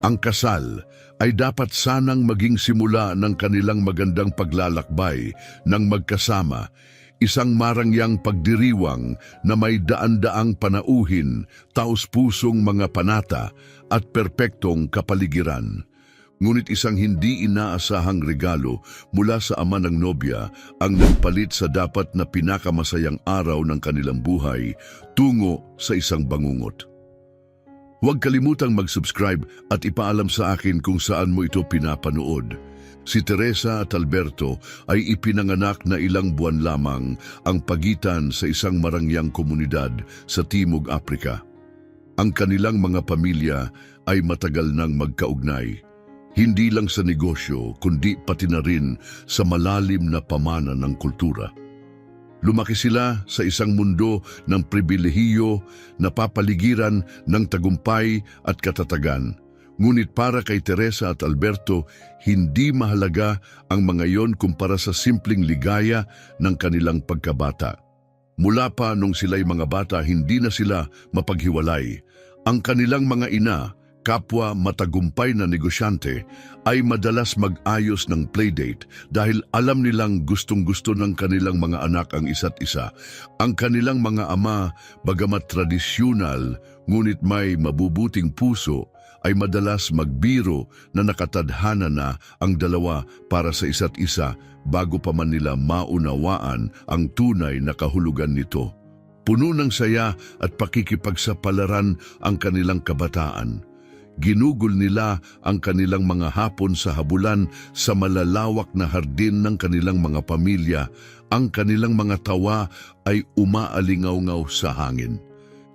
Ang kasal ay dapat sanang maging simula ng kanilang magandang paglalakbay ng magkasama, isang marangyang pagdiriwang na may daan-daang panauhin, taos-pusong mga panata at perpektong kapaligiran. Ngunit isang hindi inaasahang regalo mula sa ama ng nobya ang nagpalit sa dapat na pinakamasayang araw ng kanilang buhay tungo sa isang bangungot. Huwag kalimutang mag-subscribe at ipaalam sa akin kung saan mo ito pinapanood. Si Teresa at Alberto ay ipinanganak na ilang buwan lamang ang pagitan sa isang marangyang komunidad sa Timog Aprika. Ang kanilang mga pamilya ay matagal nang magkaugnay, hindi lang sa negosyo kundi pati na rin sa malalim na pamana ng kultura. Lumaki sila sa isang mundo ng pribilehiyo na papaligiran ng tagumpay at katatagan. Ngunit para kay Teresa at Alberto, hindi mahalaga ang mga yon kumpara sa simpleng ligaya ng kanilang pagkabata. Mula pa nung sila'y mga bata, hindi na sila mapaghiwalay. Ang kanilang mga ina, kapwa matagumpay na negosyante, ay madalas mag-ayos ng playdate dahil alam nilang gustong-gusto ng kanilang mga anak ang isa't isa. Ang kanilang mga ama, bagamat tradisyonal, ngunit may mabubuting puso, ay madalas magbiro na nakatadhana na ang dalawa para sa isa't isa bago pa man nila maunawaan ang tunay na kahulugan nito. Puno ng saya at pakikipagsapalaran ang kanilang kabataan. Ginugol nila ang kanilang mga hapon sa habulan sa malalawak na hardin ng kanilang mga pamilya. Ang kanilang mga tawa ay umaalingaw-ngaw sa hangin.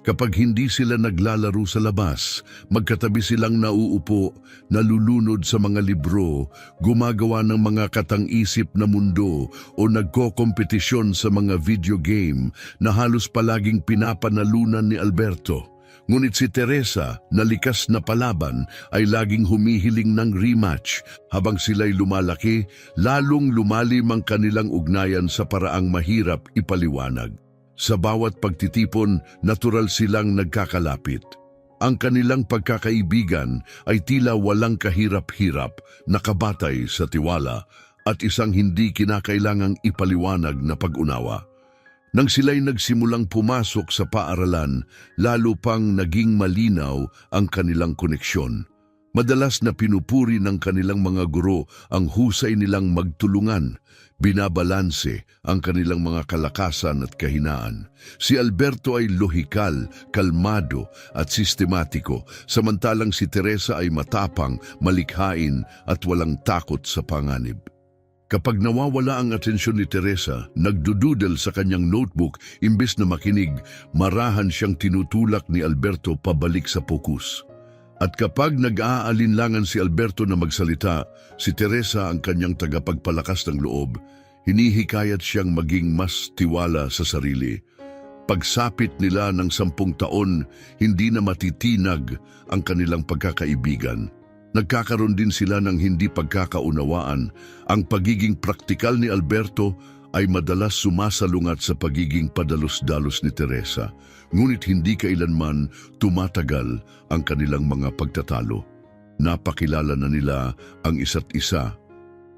Kapag hindi sila naglalaro sa labas, magkatabi silang nauupo, nalulunod sa mga libro, gumagawa ng mga katang-isip na mundo o nagkokompetisyon sa mga video game na halos palaging pinapanalunan ni Alberto. Ngunit si Teresa, na likas na palaban, ay laging humihiling ng rematch. Habang sila'y lumalaki, lalong lumalim ang kanilang ugnayan sa paraang mahirap ipaliwanag. Sa bawat pagtitipon, natural silang nagkakalapit. Ang kanilang pagkakaibigan ay tila walang kahirap-hirap, nakabatay sa tiwala, at isang hindi kinakailangang ipaliwanag na pag-unawa. Nang sila'y nagsimulang pumasok sa paaralan, lalo pang naging malinaw ang kanilang koneksyon. Madalas na pinupuri ng kanilang mga guro ang husay nilang magtulungan, binabalanse ang kanilang mga kalakasan at kahinaan. Si Alberto ay lohikal, kalmado at sistematiko, samantalang si Teresa ay matapang, malikhain at walang takot sa panganib. Kapag nawawala ang atensyon ni Teresa, nagdududel sa kanyang notebook imbes na makinig, marahan siyang tinutulak ni Alberto pabalik sa pokus. At kapag nag-aalinlangan si Alberto na magsalita, si Teresa ang kanyang tagapagpalakas ng loob, hinihikayat siyang maging mas tiwala sa sarili. Pagsapit nila ng 10 taon, hindi na matitinag ang kanilang pagkakaibigan. Nagkakaroon din sila ng hindi pagkakaunawaan. Ang pagiging praktikal ni Alberto ay madalas sumasalungat sa pagiging padalos-dalos ni Teresa. Ngunit hindi kailanman tumatagal ang kanilang mga pagtatalo. Napakilala na nila ang isa't isa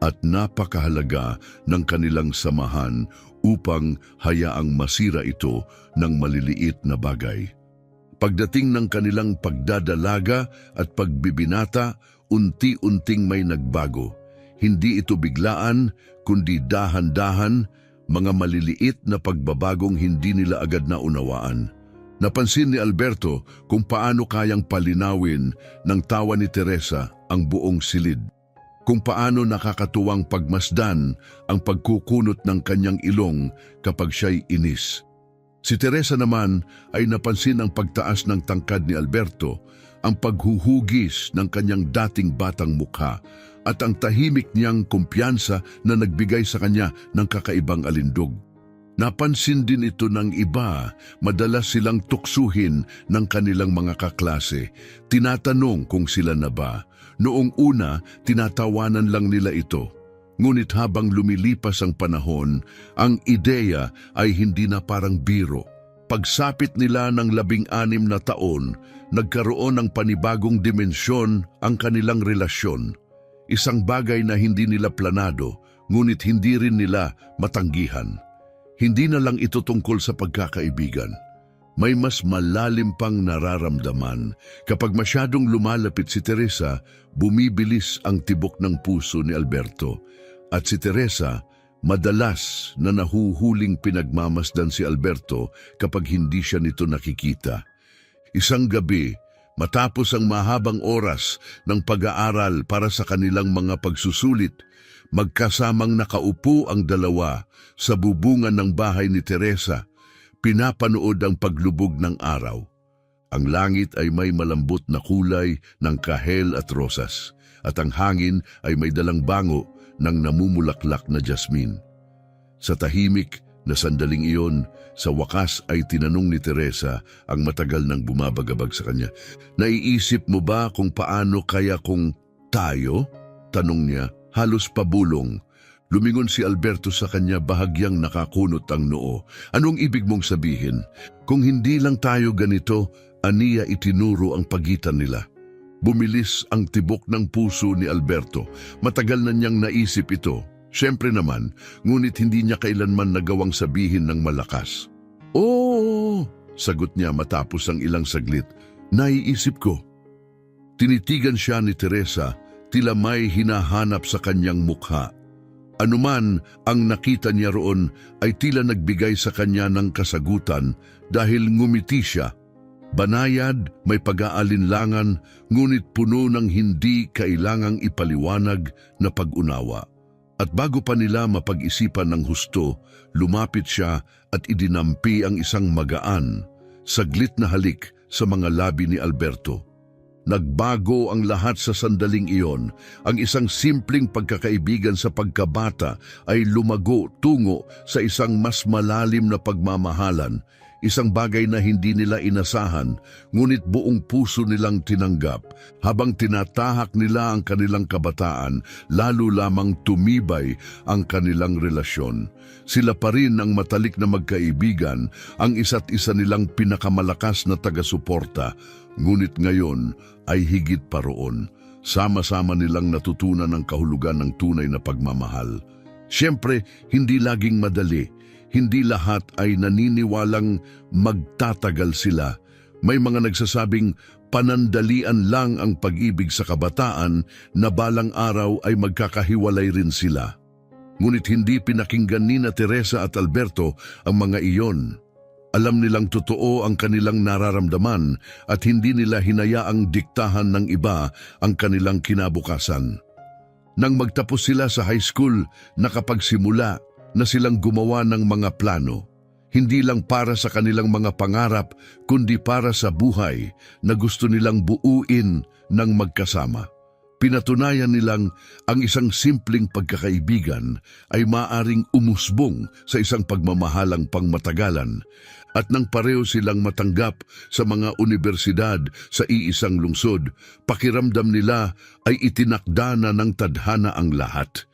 at napakahalaga ng kanilang samahan upang hayaang masira ito ng maliliit na bagay. Pagdating ng kanilang pagdadalaga at pagbibinata, unti-unting may nagbago. Hindi ito biglaan, kundi dahan-dahan, mga maliliit na pagbabagong hindi nila agad naunawaan. Napansin ni Alberto kung paano kayang palinawin ng tawa ni Teresa ang buong silid. Kung paano nakakatuwang pagmasdan ang pagkukunot ng kanyang ilong kapag siya'y inis. Si Teresa naman ay napansin ang pagtaas ng tangkad ni Alberto, ang paghuhugis ng kanyang dating batang mukha at ang tahimik niyang kumpiyansa na nagbigay sa kanya ng kakaibang alindog. Napansin din ito ng iba, madalas silang tuksuhin ng kanilang mga kaklase. Tinatanong kung sila na ba. Noong una, tinatawanan lang nila ito. Ngunit habang lumilipas ang panahon, ang ideya ay hindi na parang biro. Pagsapit nila ng 16 na taon, nagkaroon ng panibagong dimensyon ang kanilang relasyon. Isang bagay na hindi nila planado, ngunit hindi rin nila matanggihan. Hindi na lang ito tungkol sa pagkakaibigan. May mas malalim pang nararamdaman. Kapag masyadong lumalapit si Teresa, bumibilis ang tibok ng puso ni Alberto. At si Teresa, madalas na nahuhuling pinagmamasdan si Alberto kapag hindi siya nito nakikita. Isang gabi, matapos ang mahabang oras ng pag-aaral para sa kanilang mga pagsusulit, magkasamang nakaupo ang dalawa sa bubungan ng bahay ni Teresa. Pinapanood ang paglubog ng araw. Ang langit ay may malambot na kulay ng kahel at rosas, at ang hangin ay may dalang bango ng namumulaklak na jasmine. Sa tahimik na sandaling iyon, sa wakas ay tinanong ni Teresa ang matagal nang bumabagabag sa kanya. "Naiisip mo ba kung paano kaya kung tayo?" Tanong niya, halos pabulong. Lumingon si Alberto sa kanya, bahagyang nakakunot ang noo. "Anong ibig mong sabihin? Kung hindi lang tayo ganito," aniya itinuro ang pagitan nila. Bumilis ang tibok ng puso ni Alberto. Matagal na niyang naisip ito. Siyempre naman, ngunit hindi niya kailanman nagawang sabihin ng malakas. "Oo," sagot niya matapos ang ilang saglit. "Naiisip ko." Tinitigan siya ni Teresa, tila may hinahanap sa kanyang mukha. Anuman ang nakita niya roon ay tila nagbigay sa kanya ng kasagutan dahil ngumiti siya. Banayad, may pag-aalinlangan, ngunit puno ng hindi kailangang ipaliwanag na pag-unawa. At bago pa nila mapag-isipan ng husto, lumapit siya at idinampi ang isang magaan, saglit na halik sa mga labi ni Alberto. Nagbago ang lahat sa sandaling iyon. Ang isang simpleng pagkakaibigan sa pagkabata ay lumago tungo sa isang mas malalim na pagmamahalan, isang bagay na hindi nila inasahan, ngunit buong puso nilang tinanggap. Habang tinatahak nila ang kanilang kabataan, lalo lamang tumibay ang kanilang relasyon. Sila pa rin ang matalik na magkaibigan, ang isa't isa nilang pinakamalakas na taga-suporta, ngunit ngayon ay higit pa roon. Sama-sama nilang natutunan ang kahulugan ng tunay na pagmamahal. Siyempre, hindi laging madali. Hindi lahat ay naniniwalang magtatagal sila. May mga nagsasabing panandalian lang ang pag-ibig sa kabataan, na balang araw ay magkakahiwalay rin sila. Ngunit hindi pinakinggan ni Teresa at Alberto ang mga iyon. Alam nilang totoo ang kanilang nararamdaman at hindi nila hinayaang diktahan ng iba ang kanilang kinabukasan. Nang magtapos sila sa high school, nakapagsimula na silang gumawa ng mga plano. Hindi lang para sa kanilang mga pangarap, kundi para sa buhay na gusto nilang buuin ng magkasama. Pinatunayan nilang ang isang simpleng pagkakaibigan ay maaring umusbong sa isang pagmamahalang pangmatagalan, at nang pareho silang matanggap sa mga universidad sa iisang lungsod, pakiramdam nila ay itinakda na ng tadhana ang lahat.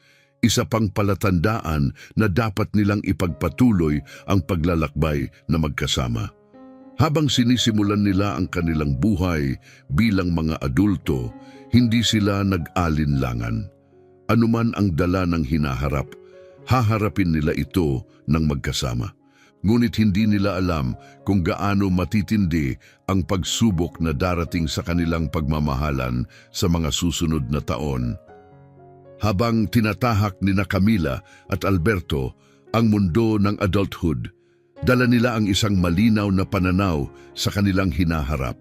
Isa pang palatandaan na dapat nilang ipagpatuloy ang paglalakbay na magkasama. Habang sinisimulan nila ang kanilang buhay bilang mga adulto, hindi sila nag-alinlangan. Anuman ang dala ng hinaharap, haharapin nila ito ng magkasama. Ngunit hindi nila alam kung gaano matitindi ang pagsubok na darating sa kanilang pagmamahalan sa mga susunod na taon. Habang tinatahak ni Camila at Alberto ang mundo ng adulthood, dala nila ang isang malinaw na pananaw sa kanilang hinaharap.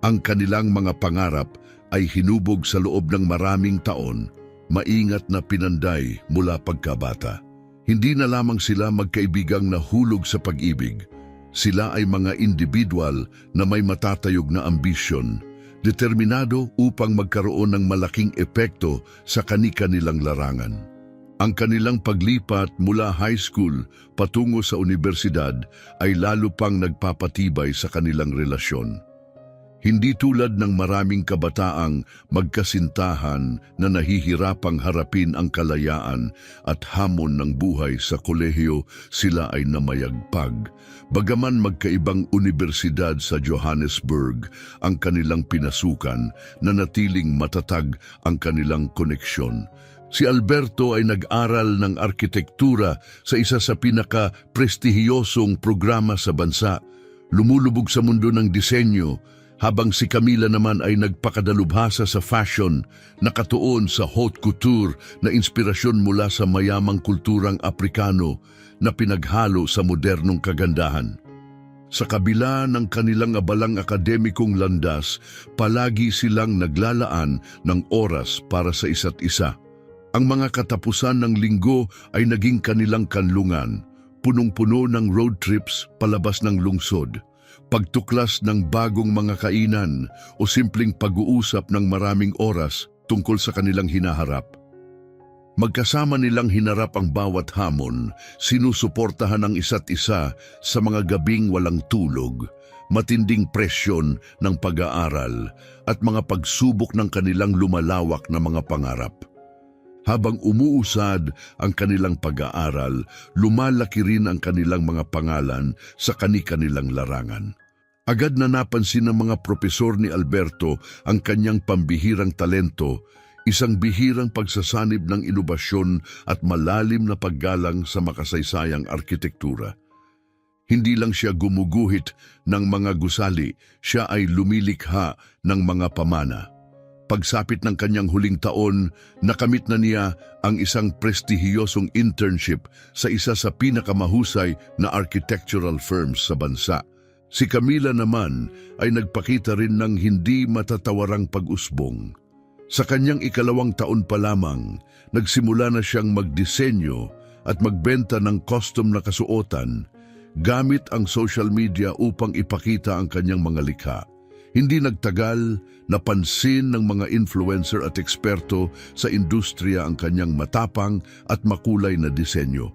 Ang kanilang mga pangarap ay hinubog sa loob ng maraming taon, maingat na pinanday mula pagkabata. Hindi na lamang sila magkaibigang nahulog sa pag-ibig. Sila ay mga individual na may matatayog na ambisyon, determinado upang magkaroon ng malaking epekto sa kani-kanilang larangan. Ang kanilang paglipat mula high school patungo sa universidad ay lalo pang nagpapatibay sa kanilang relasyon. Hindi tulad ng maraming kabataang magkasintahan na nahihirapang harapin ang kalayaan at hamon ng buhay sa kolehiyo, sila ay namayagpag. Bagaman magkaibang universidad sa Johannesburg ang kanilang pinasukan, nanatiling matatag ang kanilang koneksyon. Si Alberto ay nag-aral ng arkitektura sa isa sa pinaka-prestihiyosong programa sa bansa. Lumulubog sa mundo ng disenyo, habang si Camila naman ay nagpakadalubhasa sa fashion, nakatuon sa haute couture na inspirasyon mula sa mayamang kulturang Aprikano na pinaghalo sa modernong kagandahan. Sa kabila ng kanilang abalang akademikong landas, palagi silang naglalaan ng oras para sa isa't isa. Ang mga katapusan ng linggo ay naging kanilang kanlungan, punong-puno ng road trips palabas ng lungsod, pagtuklas ng bagong mga kainan o simpleng pag-uusap ng maraming oras tungkol sa kanilang hinaharap. Magkasama nilang hinarap ang bawat hamon, sinusuportahan ang isa't isa sa mga gabing walang tulog, matinding presyon ng pag-aaral at mga pagsubok ng kanilang lumalawak na mga pangarap. Habang umuusad ang kanilang pag-aaral, lumalaki rin ang kanilang mga pangalan sa kani-kanilang larangan. Agad na napansin ng mga propesor ni Alberto ang kanyang pambihirang talento, isang bihirang pagsasanib ng inobasyon at malalim na paggalang sa makasaysayang arkitektura. Hindi lang siya gumuguhit ng mga gusali, siya ay lumilikha ng mga pamana. Pagsapit ng kanyang huling taon, nakamit na niya ang isang prestihiyosong internship sa isa sa pinakamahusay na architectural firms sa bansa. Si Camila naman ay nagpakita rin ng hindi matatawarang pag-usbong. Sa kanyang ikalawang taon pa lamang, nagsimula na siyang magdisenyo at magbenta ng custom na kasuotan gamit ang social media upang ipakita ang kanyang mga likha. Hindi nagtagal, napansin ng mga influencer at eksperto sa industriya ang kanyang matapang at makulay na disenyo.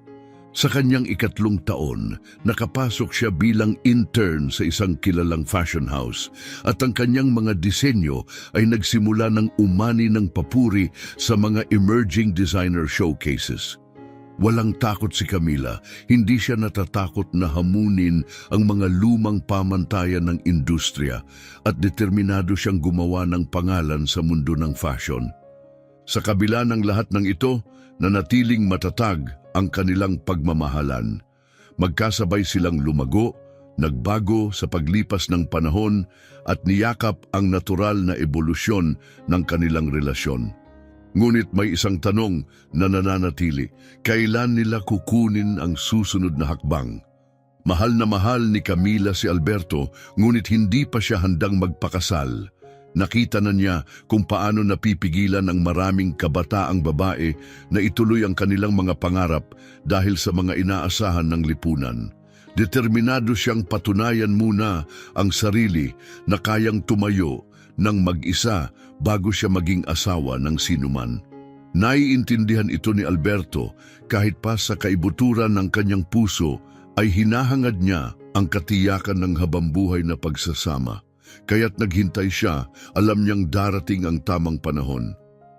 Sa kanyang ikatlong taon, nakapasok siya bilang intern sa isang kilalang fashion house at ang kanyang mga disenyo ay nagsimula ng umani ng papuri sa mga emerging designer showcases. Walang takot si Camila, hindi siya natatakot na hamunin ang mga lumang pamantayan ng industriya at determinado siyang gumawa ng pangalan sa mundo ng fashion. Sa kabila ng lahat ng ito, nanatiling matatag ang kanilang pagmamahalan. Magkasabay silang lumago, nagbago sa paglipas ng panahon at niyakap ang natural na ebolusyon ng kanilang relasyon. Ngunit may isang tanong na nananatili, kailan nila kukunin ang susunod na hakbang? Mahal na mahal ni Camila si Alberto, ngunit hindi pa siya handang magpakasal. Nakita na niya kung paano napipigilan ang maraming kabataang babae na ituloy ang kanilang mga pangarap dahil sa mga inaasahan ng lipunan. Determinado siyang patunayan muna ang sarili na kayang tumayo ng mag-isa bago siya maging asawa ng sinuman. Naiintindihan ito ni Alberto kahit pa sa kaibuturan ng kanyang puso ay hinahangad niya ang katiyakan ng habambuhay na pagsasama. Kaya't naghintay siya, alam niyang darating ang tamang panahon.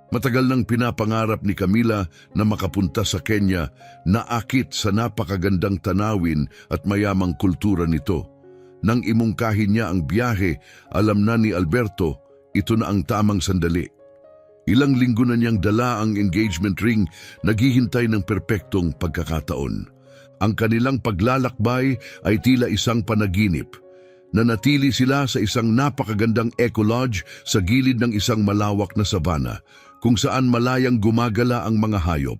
Matagal nang pinapangarap ni Camila na makapunta sa Kenya, naakit sa napakagandang tanawin at mayamang kultura nito. Nang imungkahi niya ang biyahe, alam na ni Alberto, ito na ang tamang sandali. Ilang linggo na niyang dala ang engagement ring, naghihintay ng perpektong pagkakataon. Ang kanilang paglalakbay ay tila isang panaginip. Nanatili sila sa isang napakagandang eco-lodge sa gilid ng isang malawak na sabana, kung saan malayang gumagala ang mga hayop.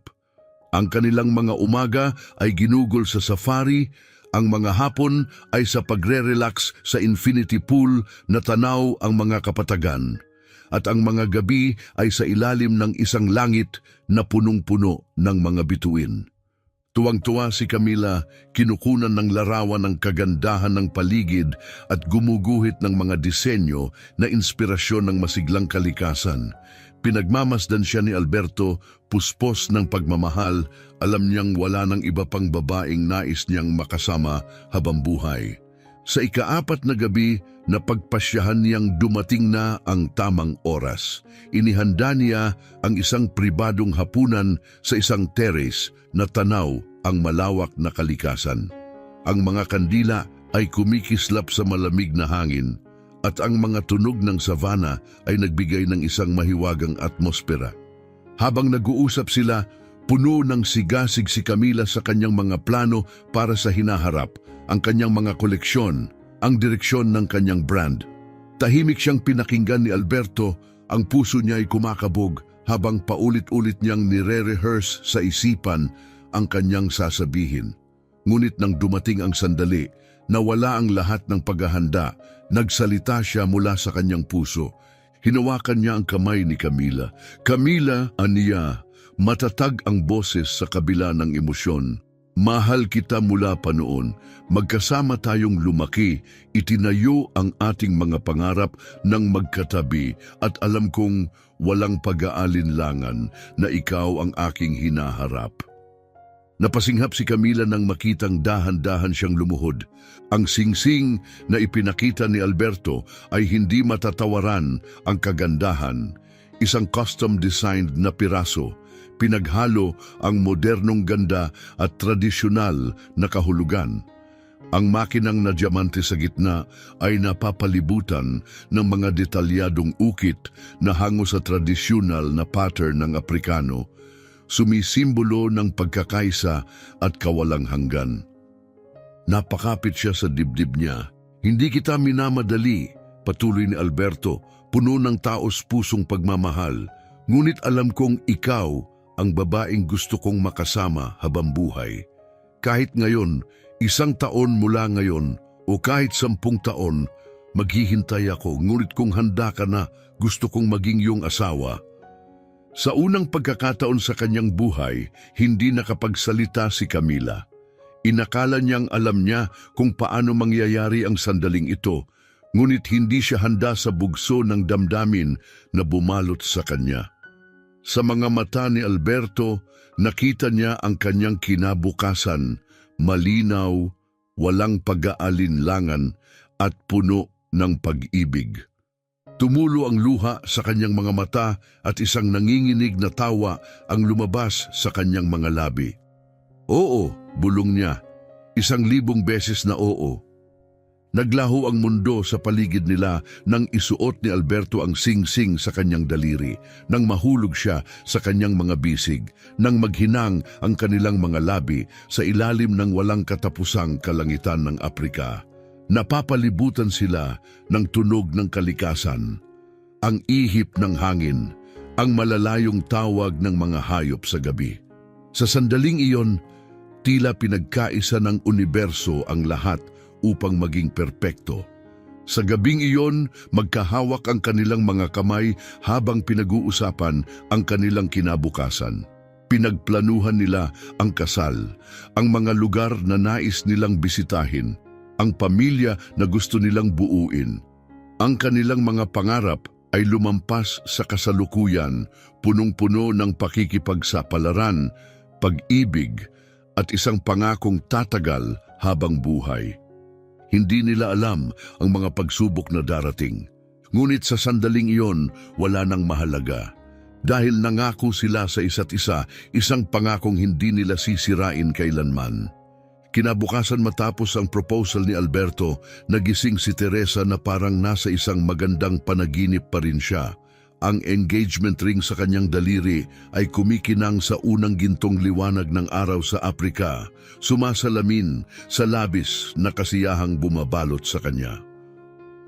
Ang kanilang mga umaga ay ginugol sa safari, ang mga hapon ay sa pagre-relax sa infinity pool na tanaw ang mga kapatagan, at ang mga gabi ay sa ilalim ng isang langit na punong-puno ng mga bituin. Tuwang-tuwa si Camila, kinukunan ng larawan ng kagandahan ng paligid at gumuguhit ng mga disenyo na inspirasyon ng masiglang kalikasan. Pinagmamasdan siya ni Alberto, puspos ng pagmamahal, alam niyang wala ng iba pang babaeng nais niyang makasama habang buhay. Sa ika-4 na gabi, Napagpasyahan niyang dumating na ang tamang oras. Inihanda niya ang isang pribadong hapunan sa isang terrace na tanaw ang malawak na kalikasan. Ang mga kandila ay kumikislap sa malamig na hangin at ang mga tunog ng savana ay nagbigay ng isang mahiwagang atmosfera. Habang nag-uusap sila, puno ng sigasig si Camila sa kanyang mga plano para sa hinaharap, ang kanyang mga koleksyon, ang direksyon ng kanyang brand. Tahimik siyang pinakinggan ni Alberto, ang puso niya ay kumakabog habang paulit-ulit niyang nire-rehearse sa isipan ang kanyang sasabihin. Ngunit nang dumating ang sandali, nawala ang lahat ng paghahanda, nagsalita siya mula sa kanyang puso. Hinawakan niya ang kamay ni Camila. Camila, aniya, matatag ang boses sa kabila ng emosyon. Mahal kita mula pa noon. Magkasama tayong lumaki, itinayo ang ating mga pangarap ng magkatabi at alam kong walang pag-aalinlangan na ikaw ang aking hinaharap. Napasinghap si Camila nang makitang dahan-dahan siyang lumuhod. Ang singsing na ipinakita ni Alberto ay hindi matatawaran ang kagandahan. Isang custom-designed na piraso, pinaghalo ang modernong ganda at tradisyonal na kahulugan. Ang makinang na diamante sa gitna ay napapalibutan ng mga detalyadong ukit na hango sa tradisyonal na pattern ng Aprikano, sumisimbolo ng pagkakaisa at kawalang hanggan. Napakapit siya sa dibdib niya. Hindi kita minamadali, patuloy ni Alberto, puno ng taos-pusong pagmamahal. Ngunit alam kong ikaw ang babaeng gusto kong makasama habang buhay. Kahit ngayon, 1 taon mula ngayon, o kahit 10 taon, maghihintay ako. Ngunit kung handa ka na, gusto kong maging iyong asawa. Sa unang pagkakataon sa kanyang buhay, hindi nakapagsalita si Camila. Inakala niyang alam niya kung paano mangyayari ang sandaling ito, ngunit hindi siya handa sa bugso ng damdamin na bumalot sa kanya. Sa mga mata ni Alberto, nakita niya ang kanyang kinabukasan, malinaw, walang pag-aalinlangan at puno ng pag-ibig. Tumulo ang luha sa kanyang mga mata at isang nanginginig na tawa ang lumabas sa kanyang mga labi. Oo, bulong niya. 1,000 beses na oo. Naglaho ang mundo sa paligid nila nang isuot ni Alberto ang sing-sing sa kanyang daliri, nang mahulog siya sa kanyang mga bisig, nang maghinang ang kanilang mga labi sa ilalim ng walang katapusang kalangitan ng Aprika. Napapalibutan sila ng tunog ng kalikasan, ang ihip ng hangin, ang malalayong tawag ng mga hayop sa gabi. Sa sandaling iyon, tila pinagkaisa ng universo ang lahat upang maging perpekto. Sa gabing iyon, magkahawak ang kanilang mga kamay habang pinag-uusapan ang kanilang kinabukasan. Pinagplanuhan nila ang kasal, ang mga lugar na nais nilang bisitahin, ang pamilya na gusto nilang buuin. Ang kanilang mga pangarap ay lumampas sa kasalukuyan, punong-puno ng pakikipagsapalaran, pag-ibig, at isang pangakong tatagal habang buhay. Hindi nila alam ang mga pagsubok na darating. Ngunit sa sandaling iyon, wala nang mahalaga. Dahil nangako sila sa isa't isa, isang pangakong hindi nila sisirain kailanman. Kinabukasan matapos ang proposal ni Alberto, nagising si Teresa na parang nasa isang magandang panaginip pa rin siya. Ang engagement ring sa kanyang daliri ay kumikinang sa unang gintong liwanag ng araw sa Aprika, sumasalamin sa labis na kasiyahang bumabalot sa kanya.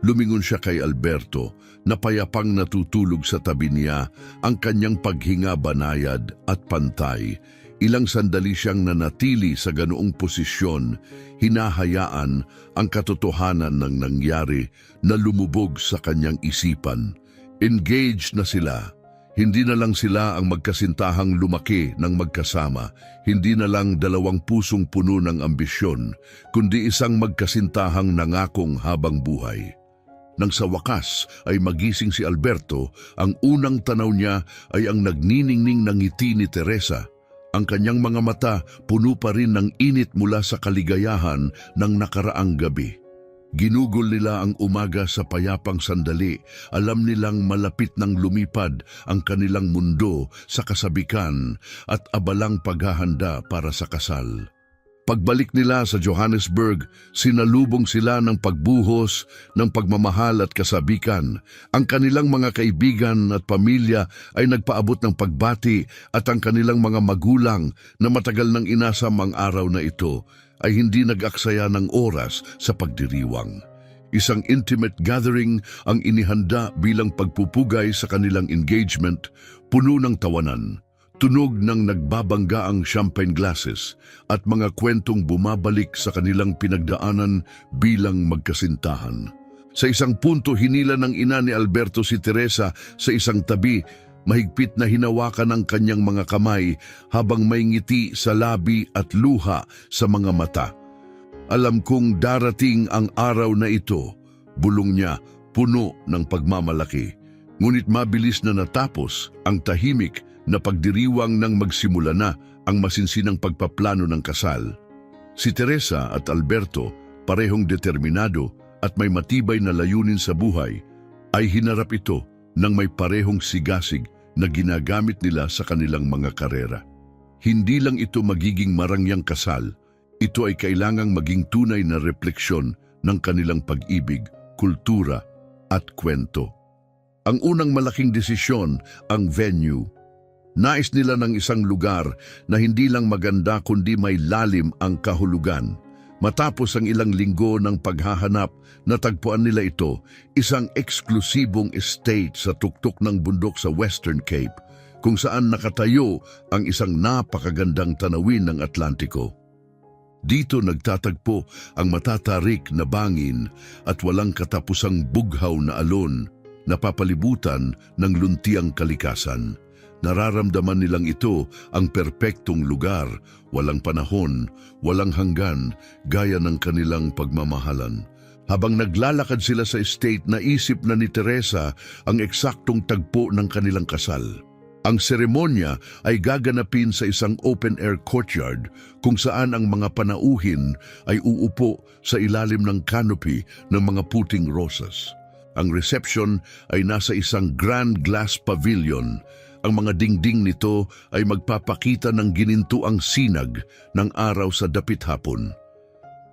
Lumingon siya kay Alberto, na payapang natutulog sa tabi niya, ang kanyang paghinga banayad at pantay. Ilang sandali siyang nanatili sa ganoong posisyon, hinahayaan ang katotohanan ng nangyari na lumubog sa kanyang isipan. Engaged na sila. Hindi na lang sila ang magkasintahang lumaki ng magkasama. Hindi na lang 2 pusong puno ng ambisyon, kundi isang magkasintahang nangakong habang buhay. Nang sa wakas ay magising si Alberto, ang unang tanaw niya ay ang nagniningning ng ngiti ni Teresa. Ang kanyang mga mata puno pa rin ng init mula sa kaligayahan ng nakaraang gabi. Ginugol nila ang umaga sa payapang sandali. Alam nilang malapit nang lumipad ang kanilang mundo sa kasabikan at abalang paghahanda para sa kasal. Pagbalik nila sa Johannesburg, sinalubong sila ng pagbuhos, ng pagmamahal at kasabikan. Ang kanilang mga kaibigan at pamilya ay nagpaabot ng pagbati at ang kanilang mga magulang na matagal nang inasam ang araw na ito ay hindi nag-aksaya ng oras sa pagdiriwang. Isang intimate gathering ang inihanda bilang pagpupugay sa kanilang engagement, puno ng tawanan. Tunog ng nagbabangga ang champagne glasses at mga kwentong bumabalik sa kanilang pinagdaanan bilang magkasintahan. Sa isang punto, hinila ng ina ni Alberto si Teresa sa isang tabi, mahigpit na hinawakan ang kanyang mga kamay habang may ngiti sa labi at luha sa mga mata. Alam kong darating ang araw na ito, bulong niya, puno ng pagmamalaki. Ngunit mabilis na natapos ang tahimik na pagdiriwang nang magsimula na ang masinsinang pagpaplano ng kasal. Si Teresa at Alberto, parehong determinado at may matibay na layunin sa buhay, ay hinarap ito ng may parehong sigasig na ginagamit nila sa kanilang mga karera. Hindi lang ito magiging marangyang kasal, ito ay kailangang maging tunay na refleksyon ng kanilang pag-ibig, kultura at kwento. Ang unang malaking desisyon, ang venue. Nais nila ng isang lugar na hindi lang maganda kundi may lalim ang kahulugan. Matapos ang ilang linggo ng paghahanap, natagpuan nila ito, isang eksklusibong estate sa tuktok ng bundok sa Western Cape, kung saan nakatayo ang isang napakagandang tanawin ng Atlantiko. Dito nagtatagpo ang matatarik na bangin at walang katapusang bughaw na alon, napapalibutan ng luntiang kalikasan. Nararamdaman nilang ito ang perpektong lugar, walang panahon, walang hanggan, gaya ng kanilang pagmamahalan. Habang naglalakad sila sa estate, naisip na ni Teresa ang eksaktong tagpo ng kanilang kasal. Ang seremonya ay gaganapin sa isang open-air courtyard kung saan ang mga panauhin ay uupo sa ilalim ng canopy ng mga puting rosas. Ang reception ay nasa isang grand glass pavilion. Ang mga dingding nito ay magpapakita ng ginintuang sinag ng araw sa dapit hapon.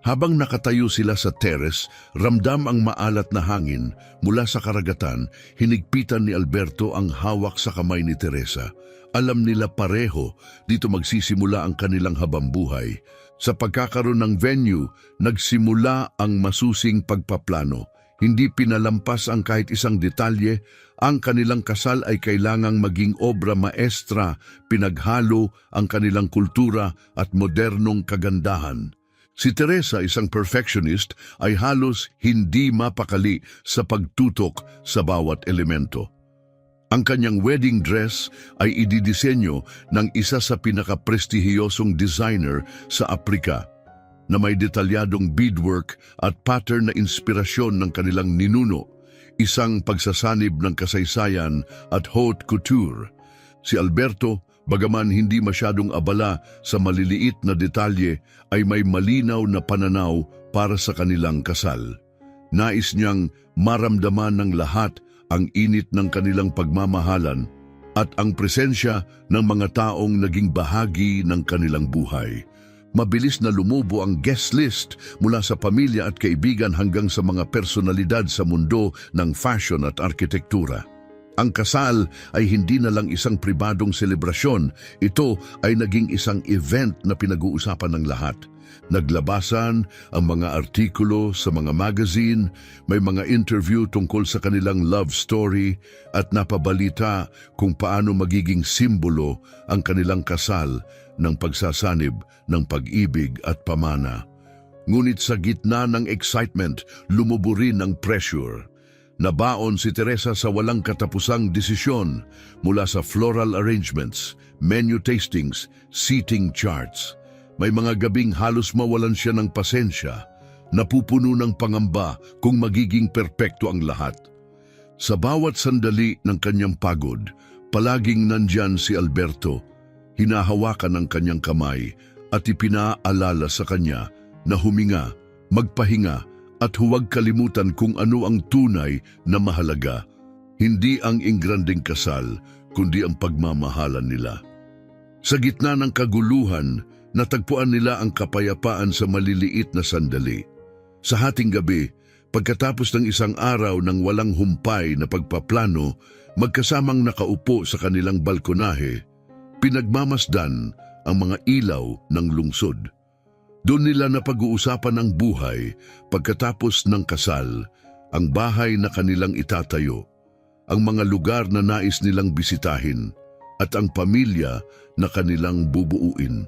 Habang nakatayo sila sa terrace, ramdam ang maalat na hangin mula sa karagatan, hinigpitan ni Alberto ang hawak sa kamay ni Teresa. Alam nila pareho, dito magsisimula ang kanilang habambuhay. Sa pagkakaroon ng venue, nagsimula ang masusing pagpaplano. Hindi pinalampas ang kahit isang detalye, ang kanilang kasal ay kailangang maging obra maestra, pinaghalo ang kanilang kultura at modernong kagandahan. Si Teresa, isang perfectionist, ay halos hindi mapakali sa pagtutok sa bawat elemento. Ang kanyang wedding dress ay ididisenyo ng isa sa pinakaprestihiyosong designer sa Aprika, na may detalyadong beadwork at pattern na inspirasyon ng kanilang ninuno, isang pagsasanib ng kasaysayan at haute couture. Si Alberto, bagaman hindi masyadong abala sa maliliit na detalye, ay may malinaw na pananaw para sa kanilang kasal. Nais niyang maramdaman ng lahat ang init ng kanilang pagmamahalan at ang presensya ng mga taong naging bahagi ng kanilang buhay. Mabilis na lumubo ang guest list mula sa pamilya at kaibigan hanggang sa mga personalidad sa mundo ng fashion at arkitektura. Ang kasal ay hindi na lang isang pribadong selebrasyon, ito ay naging isang event na pinag-uusapan ng lahat. Naglabasan ang mga artikulo sa mga magazine, may mga interview tungkol sa kanilang love story at napabalita kung paano magiging simbolo ang kanilang kasal ng pagsasanib ng pag-ibig at pamana. Ngunit sa gitna ng excitement, lumubo rin ang pressure. Nabaon si Teresa sa walang katapusang desisyon mula sa floral arrangements, menu tastings, seating charts. May mga gabing halos mawalan siya ng pasensya, napupuno ng pangamba kung magiging perpekto ang lahat. Sa bawat sandali ng kanyang pagod, palaging nandyan si Alberto, hinahawakan ang kanyang kamay at ipinaalala sa kanya na huminga, magpahinga At huwag kalimutan kung ano ang tunay na mahalaga. Hindi ang ingranding kasal, kundi ang pagmamahalan nila. Sa gitna ng kaguluhan, natagpuan nila ang kapayapaan sa maliliit na sandali. Sa hating gabi, pagkatapos ng isang araw ng walang humpay na pagpaplano, magkasamang nakaupo sa kanilang balkonahe, pinagmamasdan ang mga ilaw ng lungsod. Doon nila napag-uusapan ang buhay pagkatapos ng kasal, ang bahay na kanilang itatayo, ang mga lugar na nais nilang bisitahin, at ang pamilya na kanilang bubuuin.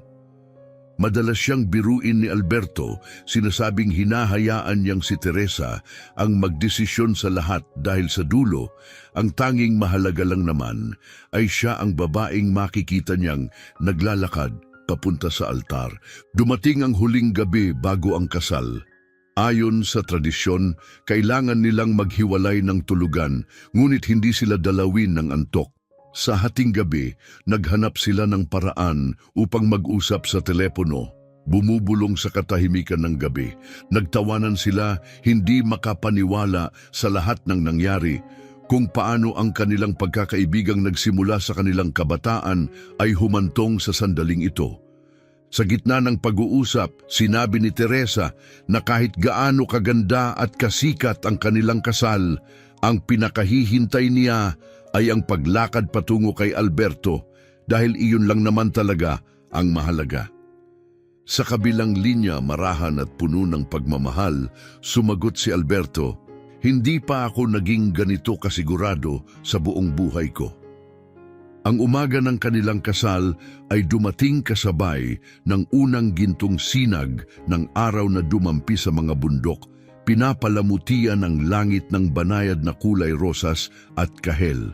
Madalas siyang biruin ni Alberto, sinasabing hinahayaan niyang si Teresa ang magdesisyon sa lahat dahil sa dulo, ang tanging mahalaga lang naman ay siya ang babaeng makikita niyang naglalakad papunta sa altar. Dumating ang huling gabi bago ang kasal. Ayon sa tradisyon, kailangan nilang maghiwalay ng tulugan, ngunit hindi sila dalawin ng antok. Sa hating gabi, naghanap sila ng paraan upang mag-usap sa telepono. Bumubulong sa katahimikan ng gabi. Nagtawanan sila, hindi makapaniwala sa lahat ng nangyari. Kung paano ang kanilang pagkakaibigang nagsimula sa kanilang kabataan ay humantong sa sandaling ito. Sa gitna ng pag-uusap, sinabi ni Teresa na kahit gaano kaganda at kasikat ang kanilang kasal, ang pinakahihintay niya ay ang paglakad patungo kay Alberto dahil iyon lang naman talaga ang mahalaga. Sa kabilang linya, marahan at puno ng pagmamahal, sumagot si Alberto, "Hindi pa ako naging ganito kasigurado sa buong buhay ko." Ang umaga ng kanilang kasal ay dumating kasabay ng unang gintong sinag ng araw na dumampi sa mga bundok, pinapalamutian ang langit ng banayad na kulay rosas at kahel.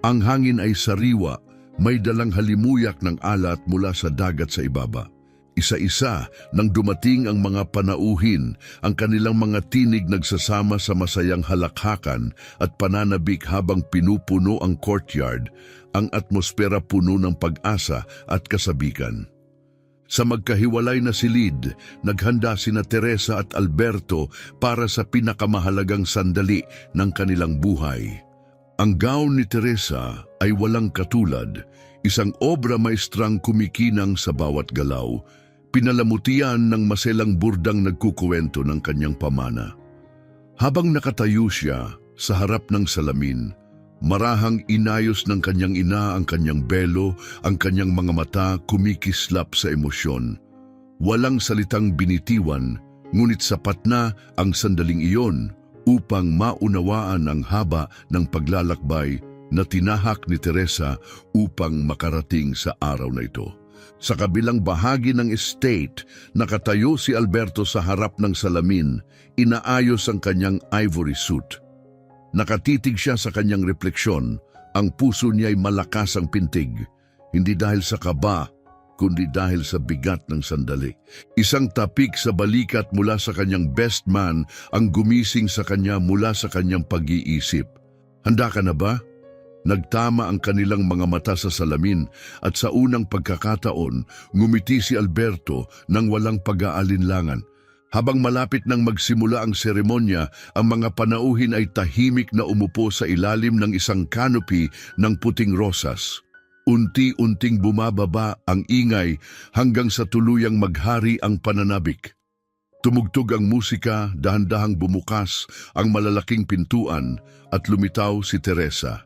Ang hangin ay sariwa, may dalang halimuyak ng alat mula sa dagat sa ibaba. Isa-isa nang dumating ang mga panauhin, ang kanilang mga tinig nagsasama sa masayang halakhakan at pananabik habang pinupuno ang courtyard, ang atmosfera puno ng pag-asa at kasabikan. Sa magkahiwalay na silid, naghanda sina Teresa at Alberto para sa pinakamahalagang sandali ng kanilang buhay. Ang gown ni Teresa ay walang katulad, isang obra maestrang kumikinang sa bawat galaw, pinalamutian ng maselang burdang nagkukuwento ng kanyang pamana. Habang nakatayo siya sa harap ng salamin, marahang inayos ng kanyang ina ang kanyang belo, ang kanyang mga mata kumikislap sa emosyon. Walang salitang binitiwan, ngunit sapat na ang sandaling iyon upang maunawaan ang haba ng paglalakbay na tinahak ni Teresa upang makarating sa araw na ito. Sa kabilang bahagi ng estate, nakatayo si Alberto sa harap ng salamin, inaayos ang kanyang ivory suit. Nakatitig siya sa kanyang refleksyon, ang puso niya ay malakas ang pintig, hindi dahil sa kaba, kundi dahil sa bigat ng sandali. Isang tapik sa balikat mula sa kanyang best man ang gumising sa kanya mula sa kanyang pag-iisip. Handa ka na ba? Nagtama ang kanilang mga mata sa salamin at sa unang pagkakataon, ngumiti si Alberto nang walang pag-aalinlangan. Habang malapit nang magsimula ang seremonya, ang mga panauhin ay tahimik na umupo sa ilalim ng isang canopy ng puting rosas. Unti-unting bumababa ang ingay hanggang sa tuluyang maghari ang pananabik. Tumugtog ang musika, dahan-dahang bumukas ang malalaking pintuan at lumitaw si Teresa.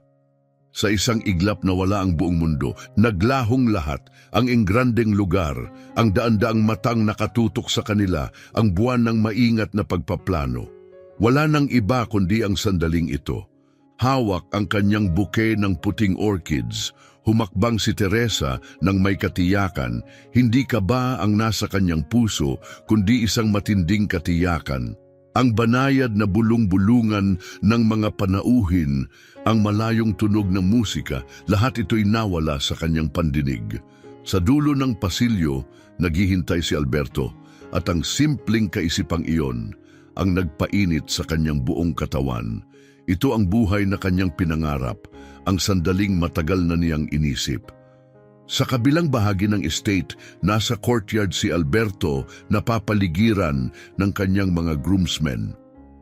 Sa isang iglap na wala ang buong mundo, naglahong lahat, ang ingrandeng lugar, ang daan-daang matang nakatutok sa kanila, ang buwan ng maingat na pagpaplano. Wala nang iba kundi ang sandaling ito. Hawak ang kanyang bouquet ng puting orchids. Humakbang si Teresa nang may katiyakan, hindi ka ba ang nasa kanyang puso, kundi isang matinding katiyakan. Ang banayad na bulong-bulungan ng mga panauhin, ang malayong tunog ng musika, lahat ito'y nawala sa kanyang pandinig. Sa dulo ng pasilyo, naghihintay si Alberto, at ang simpleng kaisipang iyon ang nagpainit sa kanyang buong katawan. Ito ang buhay na kanyang pinangarap, ang sandaling matagal na niyang inisip. Sa kabilang bahagi ng estate, nasa courtyard si Alberto na papaligiran ng kanyang mga groomsmen.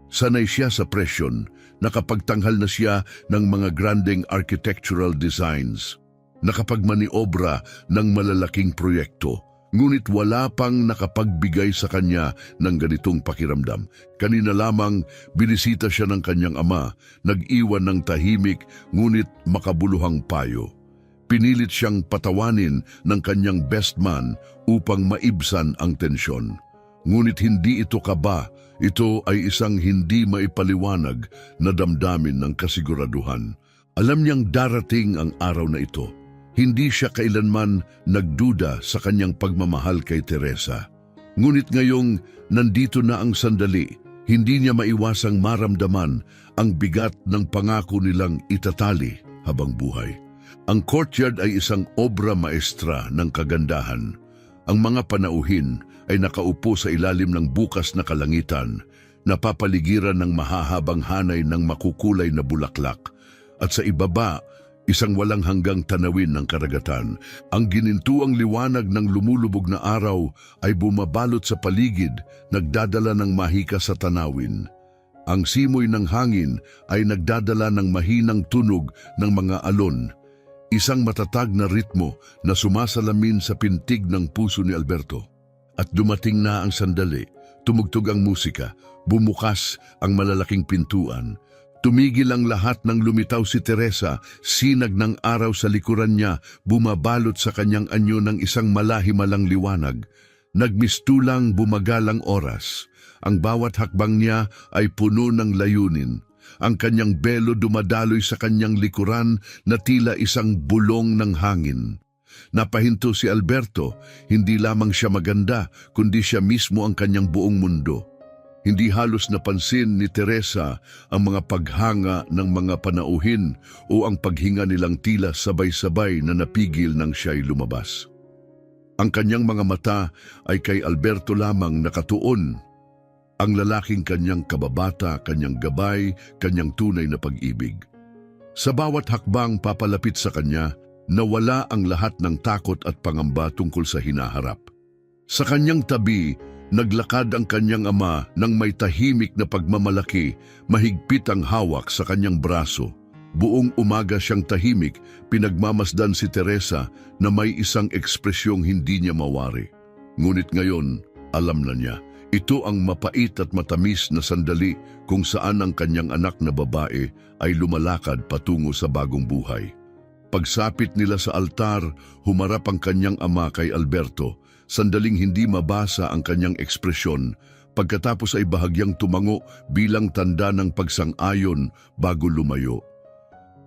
Sanay siya sa presyon, nakapagtanghal na siya ng mga granding architectural designs, nakapagmaniobra ng malalaking proyekto. Ngunit wala pang nakapagbigay sa kanya ng ganitong pakiramdam. Kanina lamang binisita siya ng kanyang ama, nag-iwan ng tahimik ngunit makabuluhang payo. Pinilit siyang patawanin ng kanyang best man upang maibsan ang tensyon. Ngunit hindi ito kaba, ito ay isang hindi maipaliwanag na damdamin ng kasiguraduhan. Alam niyang darating ang araw na ito. Hindi siya kailanman nagduda sa kanyang pagmamahal kay Teresa. Ngunit ngayong nandito na ang sandali, hindi niya maiwasang maramdaman ang bigat ng pangako nilang itatali habang buhay. Ang courtyard ay isang obra maestra ng kagandahan. Ang mga panauhin ay nakaupo sa ilalim ng bukas na kalangitan, napapaligiran ng mahahabang hanay ng makukulay na bulaklak, at sa ibaba, isang walang hanggang tanawin ng karagatan. Ang ginintuang liwanag ng lumulubog na araw ay bumabalot sa paligid, nagdadala ng mahika sa tanawin. Ang simoy ng hangin ay nagdadala ng mahinang tunog ng mga alon, isang matatag na ritmo na sumasalamin sa pintig ng puso ni Alberto. At dumating na ang sandali, tumugtog ang musika, bumukas ang malalaking pintuan. Tumigil ang lahat ng lumitaw si Teresa, sinag ng araw sa likuran niya, bumabalot sa kanyang anyo ng isang malahimalang liwanag. Nagmistulang bumagalang oras. Ang bawat hakbang niya ay puno ng layunin. Ang kanyang belo dumadaloy sa kanyang likuran na tila isang bulong ng hangin. Napahinto si Alberto, hindi lamang siya maganda, kundi siya mismo ang kanyang buong mundo. Hindi halos napansin ni Teresa ang mga paghanga ng mga panauhin o ang paghinga nilang tila sabay-sabay na napigil nang siya'y lumabas. Ang kanyang mga mata ay kay Alberto lamang nakatuon. Ang lalaking kanyang kababata, kanyang gabay, kanyang tunay na pag-ibig. Sa bawat hakbang papalapit sa kanya, nawala ang lahat ng takot at pangamba tungkol sa hinaharap. Sa kanyang tabi, naglakad ang kanyang ama ng may tahimik na pagmamalaki, mahigpit ang hawak sa kanyang braso. Buong umaga siyang tahimik, pinagmamasdan si Teresa na may isang ekspresyong hindi niya mawari. Ngunit ngayon, alam na niya, ito ang mapait at matamis na sandali kung saan ang kanyang anak na babae ay lumalakad patungo sa bagong buhay. Pagsapit nila sa altar, humarap ang kanyang ama kay Alberto. Sandaling hindi mabasa ang kanyang ekspresyon, pagkatapos ay bahagyang tumango bilang tanda ng pagsang-ayon bago lumayo.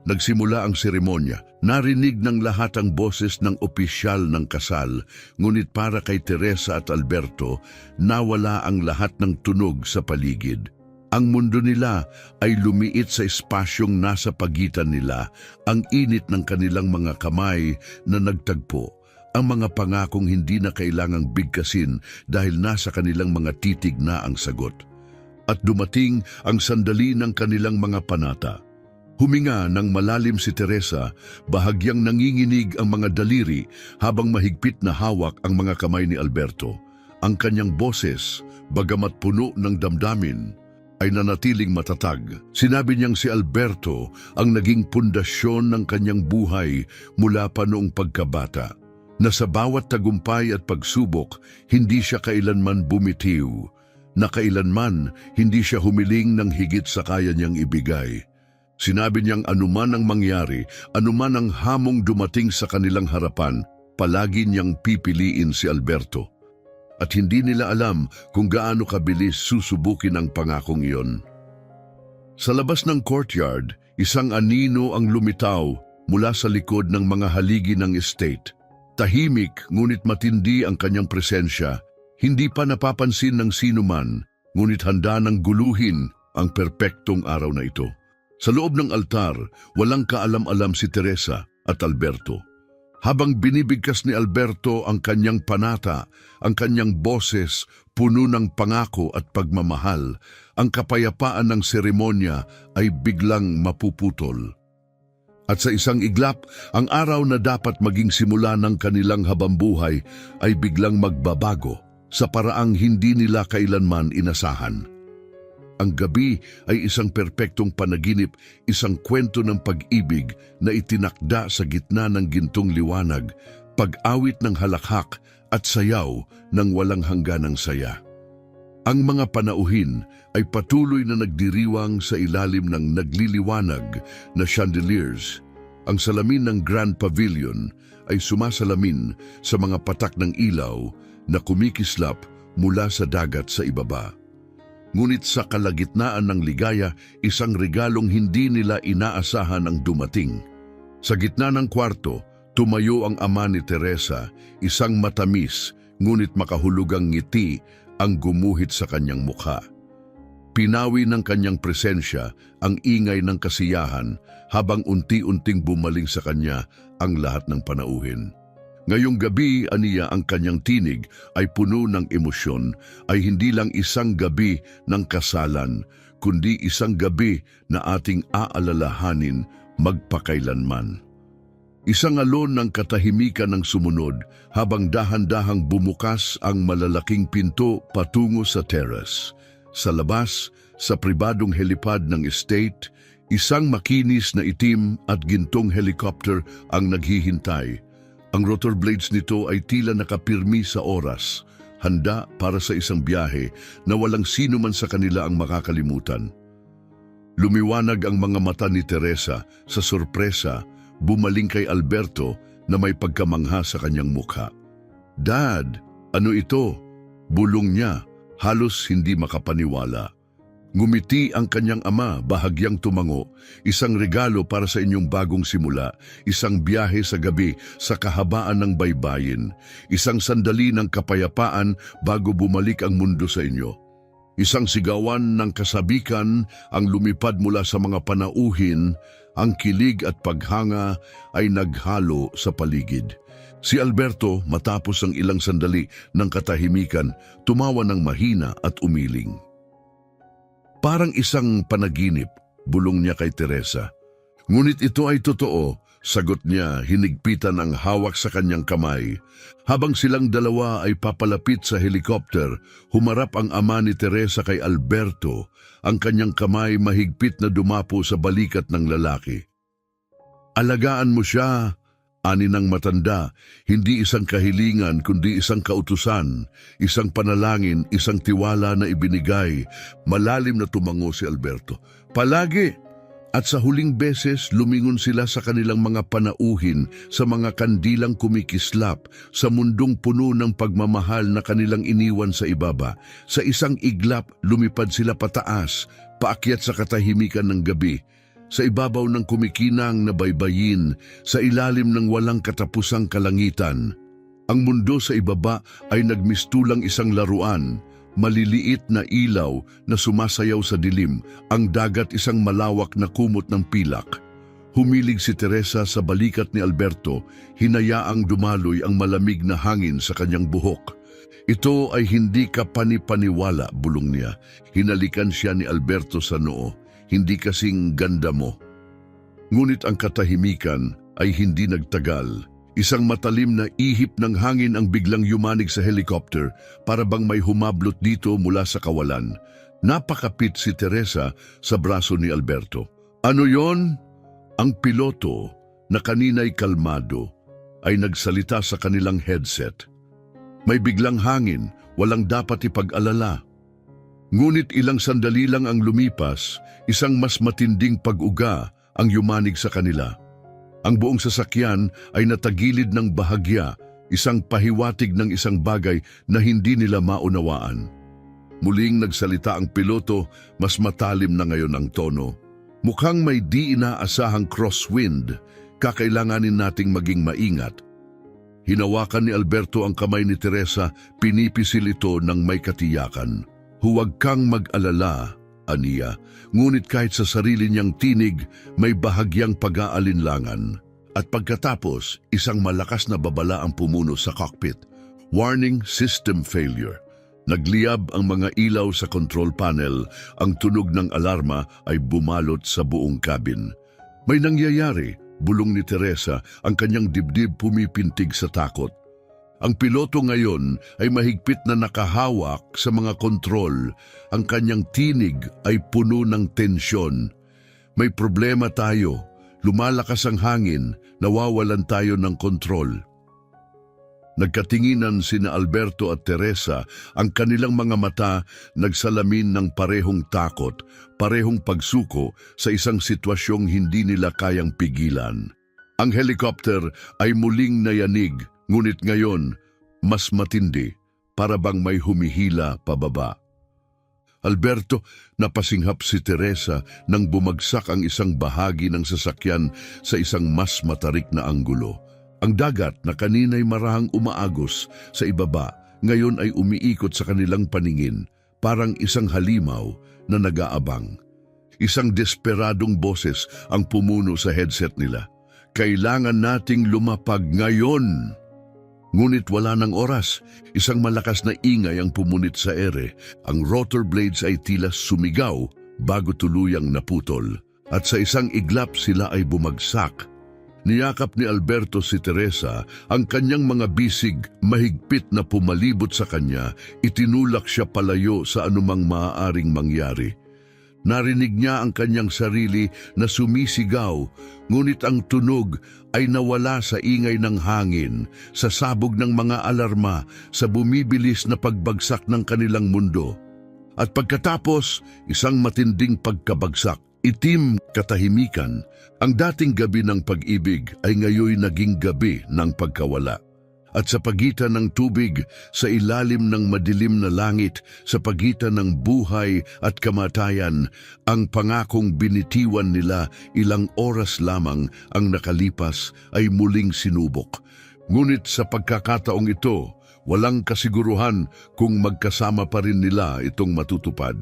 Nagsimula ang seremonya. Narinig ng lahat ang boses ng opisyal ng kasal, ngunit para kay Teresa at Alberto, nawala ang lahat ng tunog sa paligid. Ang mundo nila ay lumiit sa espasyong nasa pagitan nila, ang init ng kanilang mga kamay na nagtagpo. Ang mga pangakong hindi na kailangang bigkasin dahil nasa kanilang mga titig na ang sagot. At dumating ang sandali ng kanilang mga panata. Huminga ng malalim si Teresa, bahagyang nanginginig ang mga daliri habang mahigpit na hawak ang mga kamay ni Alberto. Ang kanyang boses, bagamat puno ng damdamin, ay nanatiling matatag. Sinabi niyang si Alberto ang naging pundasyon ng kanyang buhay mula pa noong pagkabata, na sa bawat tagumpay at pagsubok, hindi siya kailanman bumitiw, na kailanman hindi siya humiling ng higit sa kaya niyang ibigay. Sinabi niyang anuman ang mangyari, anuman ang hamong dumating sa kanilang harapan, palagi niyang pipiliin si Alberto. At hindi nila alam kung gaano kabilis susubukin ang pangakong iyon. Sa labas ng courtyard, isang anino ang lumitaw mula sa likod ng mga haligi ng estate. Tahimik ngunit matindi ang kanyang presensya, hindi pa napapansin ng sinuman, ngunit handa ng guluhin ang perpektong araw na ito. Sa loob ng altar, walang kaalam-alam si Teresa at Alberto. Habang binibigkas ni Alberto ang kanyang panata, ang kanyang boses puno ng pangako at pagmamahal, ang kapayapaan ng seremonya ay biglang mapuputol. At sa isang iglap, ang araw na dapat maging simula ng kanilang habambuhay ay biglang magbabago sa paraang hindi nila kailanman inasahan. Ang gabi ay isang perpektong panaginip, isang kwento ng pag-ibig na itinakda sa gitna ng gintong liwanag, pag-awit ng halakhak at sayaw ng walang hangganang saya. Ang mga panauhin ay patuloy na nagdiriwang sa ilalim ng nagliliwanag na chandeliers. Ang salamin ng Grand Pavilion ay sumasalamin sa mga patak ng ilaw na kumikislap mula sa dagat sa ibaba. Ngunit sa kalagitnaan ng ligaya, isang regalong hindi nila inaasahan ang dumating. Sa gitna ng kwarto, tumayo ang ama ni Teresa, isang matamis ngunit makahulugang ngiti ang gumuhit sa kanyang mukha. Pinawi ng kanyang presensya ang ingay ng kasiyahan habang unti-unting bumaling sa kanya ang lahat ng panauhin. Ngayong gabi, aniya, ang kanyang tinig ay puno ng emosyon, ay hindi lang isang gabi ng kasalan, kundi isang gabi na ating aalalahanin magpakailanman. Isang alon ng katahimikan ng sumunod habang dahan-dahang bumukas ang malalaking pinto patungo sa terrace. Sa labas, sa pribadong helipad ng estate, isang makinis na itim at gintong helicopter ang naghihintay. Ang rotor blades nito ay tila nakapirmi sa oras, handa para sa isang biyahe na walang sino man sa kanila ang makakalimutan. Lumiwanag ang mga mata ni Teresa sa sorpresa, bumaling kay Alberto na may pagkamangha sa kanyang mukha. "Dad, ano ito?" Bulong niya, halos hindi makapaniwala. Ngumiti ang kanyang ama, bahagyang tumango, "Isang regalo para sa inyong bagong simula, isang biyahe sa gabi sa kahabaan ng baybayin, isang sandali ng kapayapaan bago bumalik ang mundo sa inyo. Isang sigawan ng kasabikan ang lumipad mula sa mga panauhin, ang kilig at paghanga ay naghalo sa paligid." Si Alberto, matapos ang ilang sandali ng katahimikan, tumawa ng mahina at umiling. "Parang isang panaginip," bulong niya kay Teresa. "Ngunit ito ay totoo," sagot niya, hinigpitan ang hawak sa kanyang kamay. Habang silang dalawa ay papalapit sa helicopter, humarap ang ama ni Teresa kay Alberto, ang kanyang kamay mahigpit na dumapo sa balikat ng lalaki. "Alagaan mo siya," ani ng matanda, hindi isang kahilingan kundi isang kautusan, isang panalangin, isang tiwala na ibinigay. Malalim na tumango si Alberto. "Palagi!" At sa huling beses, lumingon sila sa kanilang mga panauhin, sa mga kandilang kumikislap, sa mundong puno ng pagmamahal na kanilang iniwan sa ibaba. Sa isang iglap, lumipad sila pataas, paakyat sa katahimikan ng gabi. Sa ibabaw ng kumikinang na baybayin, sa ilalim ng walang katapusang kalangitan. Ang mundo sa ibaba ay nagmistulang isang laruan, maliliit na ilaw na sumasayaw sa dilim, ang dagat isang malawak na kumot ng pilak. Humilig si Teresa sa balikat ni Alberto, hinayaang dumaloy ang malamig na hangin sa kanyang buhok. "Ito ay hindi ka panipaniwala," bulong niya. Hinalikan siya ni Alberto sa noo. "Hindi kasing ganda mo." Ngunit ang katahimikan ay hindi nagtagal. Isang matalim na ihip ng hangin ang biglang yumanig sa helicopter, para bang may humablot dito mula sa kawalan. Napakapit si Teresa sa braso ni Alberto. "Ano yon?" Ang piloto, na kanina'y kalmado, ay nagsalita sa kanilang headset. "May biglang hangin, walang dapat ipag-alala." Ngunit ilang sandali lang ang lumipas, isang mas matinding pag-uga ang yumanig sa kanila. Ang buong sasakyan ay natagilid ng bahagya, isang pahiwatig ng isang bagay na hindi nila maunawaan. Muling nagsalita ang piloto, mas matalim na ngayon ang tono. "Mukhang may di inaasahang crosswind, kakailanganin nating maging maingat." Hinawakan ni Alberto ang kamay ni Teresa, pinipisil ito ng may katiyakan. "Huwag kang mag-alala," aniya, ngunit kahit sa sarili niyang tinig, may bahagyang pag-aalinlangan. At pagkatapos, isang malakas na babala ang pumuno sa cockpit. "Warning, system failure." Nagliyab ang mga ilaw sa control panel, ang tunog ng alarma ay bumalot sa buong cabin. "May nangyayari," bulong ni Teresa, ang kanyang dibdib pumipintig sa takot. Ang piloto ngayon ay mahigpit na nakahawak sa mga kontrol. Ang kanyang tinig ay puno ng tensyon. May problema tayo. Lumalakas ang hangin, nawawalan tayo ng kontrol. Nagkatinginan sina Alberto at Teresa, ang kanilang mga mata nagsalamin ng parehong takot, parehong pagsuko sa isang sitwasyong hindi nila kayang pigilan. Ang helicopter ay muling nayanig, ngunit ngayon, mas matindi, para bang may humihila pababa. Alberto, napasinghap si Teresa nang bumagsak ang isang bahagi ng sasakyan sa isang mas matarik na anggulo. Ang dagat na kanina'y marahang umaagos sa ibaba, ngayon ay umiikot sa kanilang paningin, parang isang halimaw na nag-aabang. Isang desperadong boses ang pumuno sa headset nila. Kailangan nating lumapag ngayon! Ngunit wala ng oras, isang malakas na ingay ang pumunit sa ere. Ang rotor blades ay tila sumigaw bago tuluyang naputol. At sa isang iglap sila ay bumagsak. Niyakap ni Alberto si Teresa, ang kanyang mga bisig mahigpit na pumalibot sa kanya, itinulak siya palayo sa anumang maaaring mangyari. Narinig niya ang kanyang sarili na sumisigaw, ngunit ang tunog ay nawala sa ingay ng hangin, sa sabog ng mga alarma, sa bumibilis na pagbagsak ng kanilang mundo. At pagkatapos, isang matinding pagkabagsak, itim katahimikan. Ang dating gabi ng pag-ibig ay ngayon naging gabi ng pagkawala. At sa pagitan ng tubig, sa ilalim ng madilim na langit, sa pagitan ng buhay at kamatayan, ang pangakong binitiwan nila ilang oras lamang ang nakalipas ay muling sinubok. Ngunit sa pagkakataong ito, walang kasiguruhan kung magkasama pa rin nila itong matutupad.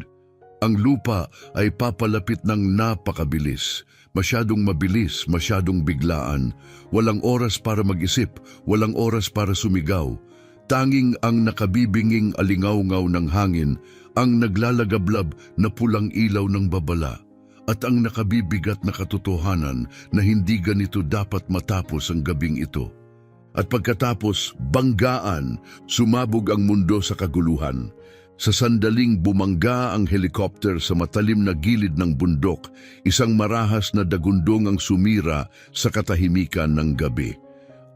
Ang lupa ay papalapit ng napakabilis. Masyadong mabilis, masyadong biglaan. Walang oras para mag-isip, walang oras para sumigaw. Tanging ang nakabibinging alingaw-ngaw ng hangin, ang naglalagablab na pulang ilaw ng babala, at ang nakabibigat na katotohanan na hindi ganito dapat matapos ang gabing ito. At pagkatapos, banggaan, sumabog ang mundo sa kaguluhan. Sa sandaling bumangga ang helicopter sa matalim na gilid ng bundok, isang marahas na dagundong ang sumira sa katahimikan ng gabi.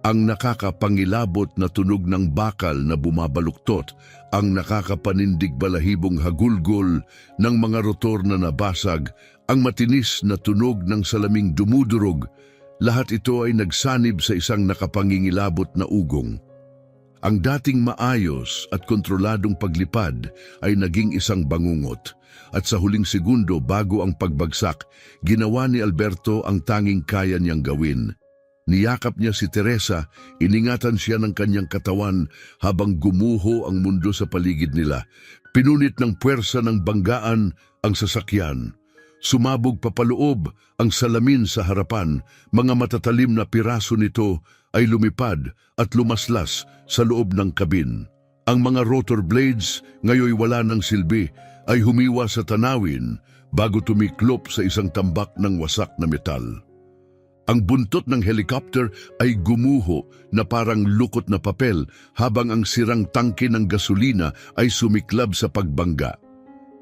Ang nakakapangilabot na tunog ng bakal na bumabaluktot, ang nakakapanindig balahibong hagulgol ng mga rotor na nabasag, ang matinis na tunog ng salaming dumudurog, lahat ito ay nagsanib sa isang nakapangingilabot na ugong. Ang dating maayos at kontroladong paglipad ay naging isang bangungot. At sa huling segundo bago ang pagbagsak, ginawa ni Alberto ang tanging kaya niyang gawin. Niyakap niya si Teresa, iningatan siya ng kanyang katawan habang gumuho ang mundo sa paligid nila. Pinunit ng puwersa ng banggaan ang sasakyan. Sumabog papaloob ang salamin sa harapan, mga matatalim na piraso nito ay lumipad at lumaslas sa loob ng kabin. Ang mga rotor blades, ngayoy wala ng silbi, ay humiwa sa tanawin bago tumiklop sa isang tambak ng wasak na metal. Ang buntot ng helicopter ay gumuho na parang lukot na papel habang ang sirang tangke ng gasolina ay sumiklab sa pagbangga.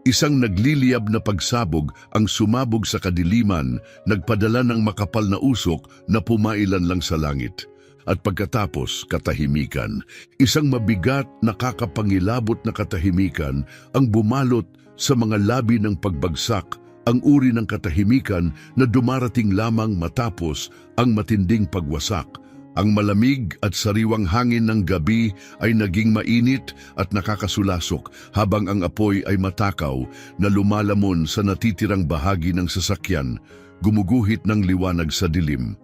Isang nagliliyab na pagsabog ang sumabog sa kadiliman, nagpadala ng makapal na usok na pumailan lang sa langit. At pagkatapos, katahimikan. Isang mabigat na kakapangilabot na katahimikan ang bumalot sa mga labi ng pagbagsak, ang uri ng katahimikan na dumarating lamang matapos ang matinding pagwasak. Ang malamig at sariwang hangin ng gabi ay naging mainit at nakakasulasok habang ang apoy ay matakaw na lumalamon sa natitirang bahagi ng sasakyan, gumuguhit ng liwanag sa dilim.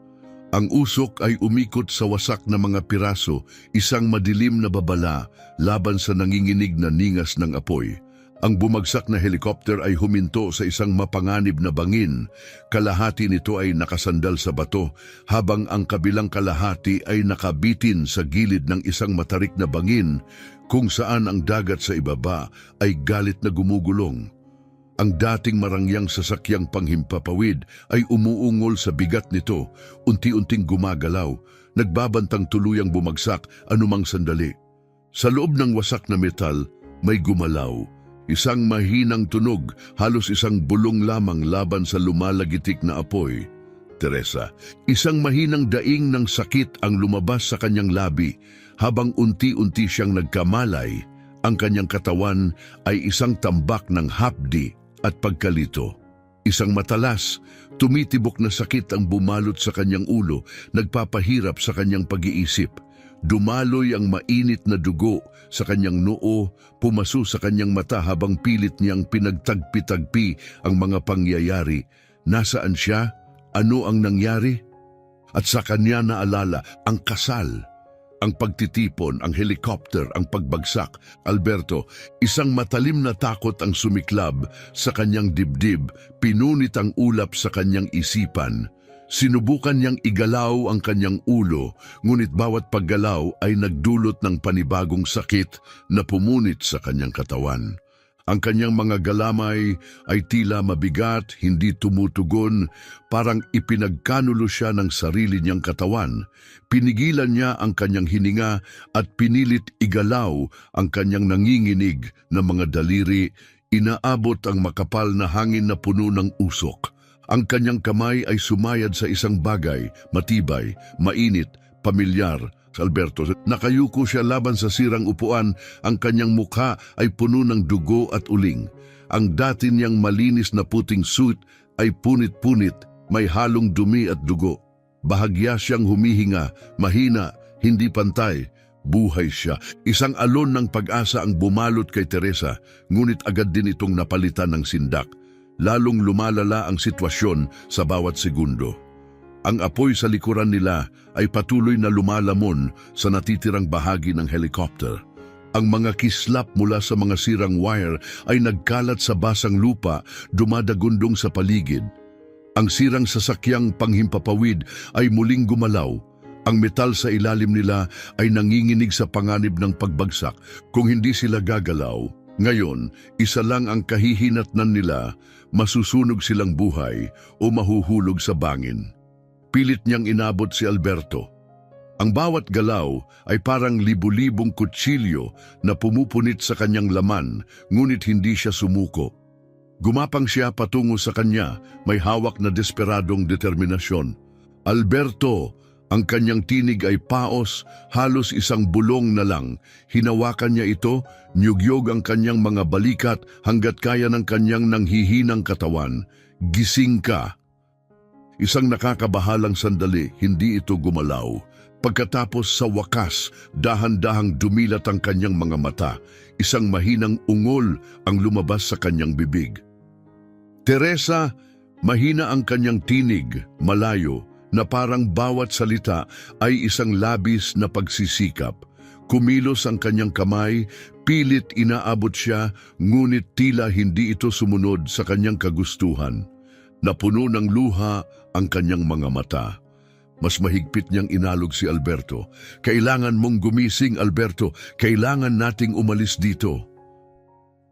Ang usok ay umikot sa wasak na mga piraso, isang madilim na babala laban sa nanginginig na ningas ng apoy. Ang bumagsak na helicopter ay huminto sa isang mapanganib na bangin. Kalahati nito ay nakasandal sa bato, habang ang kabilang kalahati ay nakabitin sa gilid ng isang matarik na bangin, kung saan ang dagat sa ibaba ay galit na gumugulong. Ang dating marangyang sasakyang panghimpapawid ay umuungol sa bigat nito, unti-unting gumagalaw, nagbabantang tuluyang bumagsak anumang sandali. Sa loob ng wasak na metal, may gumalaw. Isang mahinang tunog, halos isang bulong lamang laban sa lumalagitik na apoy. Teresa, isang mahinang daing ng sakit ang lumabas sa kanyang labi habang unti-unti siyang nagkamalay. Ang kanyang katawan ay isang tambak ng hapdi at pagkalito. Isang matalas, tumitibok na sakit ang bumalot sa kanyang ulo, nagpapahirap sa kanyang pag-iisip. Dumaloy ang mainit na dugo sa kanyang noo, pumaso sa kanyang mata habang pilit niyang pinagtagpi-tagpi ang mga pangyayari. Nasaan siya? Ano ang nangyari? At sa kanya naalala ang kasal, ang pagtitipon, ang helicopter, ang pagbagsak. Alberto, isang matalim na takot ang sumiklab sa kanyang dibdib, pinunit ang ulap sa kanyang isipan. Sinubukan niyang igalaw ang kanyang ulo, ngunit bawat paggalaw ay nagdulot ng panibagong sakit na pumunit sa kanyang katawan. Ang kanyang mga galamay ay tila mabigat, hindi tumutugon, parang ipinagkanulo siya ng sarili niyang katawan. Pinigilan niya ang kanyang hininga at pinilit igalaw ang kanyang nanginginig na mga daliri. Inaabot ang makapal na hangin na puno ng usok. Ang kanyang kamay ay sumayad sa isang bagay, matibay, mainit, pamilyar. Alberto, nakayuko siya laban sa sirang upuan, ang kanyang mukha ay puno ng dugo at uling. Ang dati niyang malinis na puting suit ay punit-punit, may halong dumi at dugo. Bahagya siyang humihinga, mahina, hindi pantay. Buhay siya. Isang alon ng pag-asa ang bumalot kay Teresa, ngunit agad din itong napalitan ng sindak. Lalong lumalala ang sitwasyon sa bawat segundo. Ang apoy sa likuran nila ay patuloy na lumalamon sa natitirang bahagi ng helicopter. Ang mga kislap mula sa mga sirang wire ay nagkalat sa basang lupa, dumadagundong sa paligid. Ang sirang sasakyang panghimpapawid ay muling gumalaw. Ang metal sa ilalim nila ay nanginginig sa panganib ng pagbagsak. Kung hindi sila gagalaw, ngayon, isa lang ang kahihinatnan nila, masusunog silang buhay o mahuhulog sa bangin. Pilit niyang inabot si Alberto. Ang bawat galaw ay parang libu-libong kutsilyo na pumupunit sa kanyang laman, ngunit hindi siya sumuko. Gumapang siya patungo sa kanya, may hawak na desperadong determinasyon. Alberto, ang kanyang tinig ay paos, halos isang bulong na lang. Hinawakan niya ito, nyugyog ang kanyang mga balikat hanggat kaya ng kanyang nanghihinang katawan. Gising ka! Isang nakakabahalang sandali, hindi ito gumalaw. Pagkatapos sa wakas, dahan-dahang dumilat ang kanyang mga mata. Isang mahinang ungol ang lumabas sa kanyang bibig. Teresa, mahina ang kanyang tinig, malayo, na parang bawat salita ay isang labis na pagsisikap. Kumilos ang kanyang kamay, pilit inaabot siya, ngunit tila hindi ito sumunod sa kanyang kagustuhan. Napuno ng luha ang kanyang mga mata. Mas mahigpit niyang inalog si Alberto. Kailangan mong gumising, Alberto. Kailangan nating umalis dito.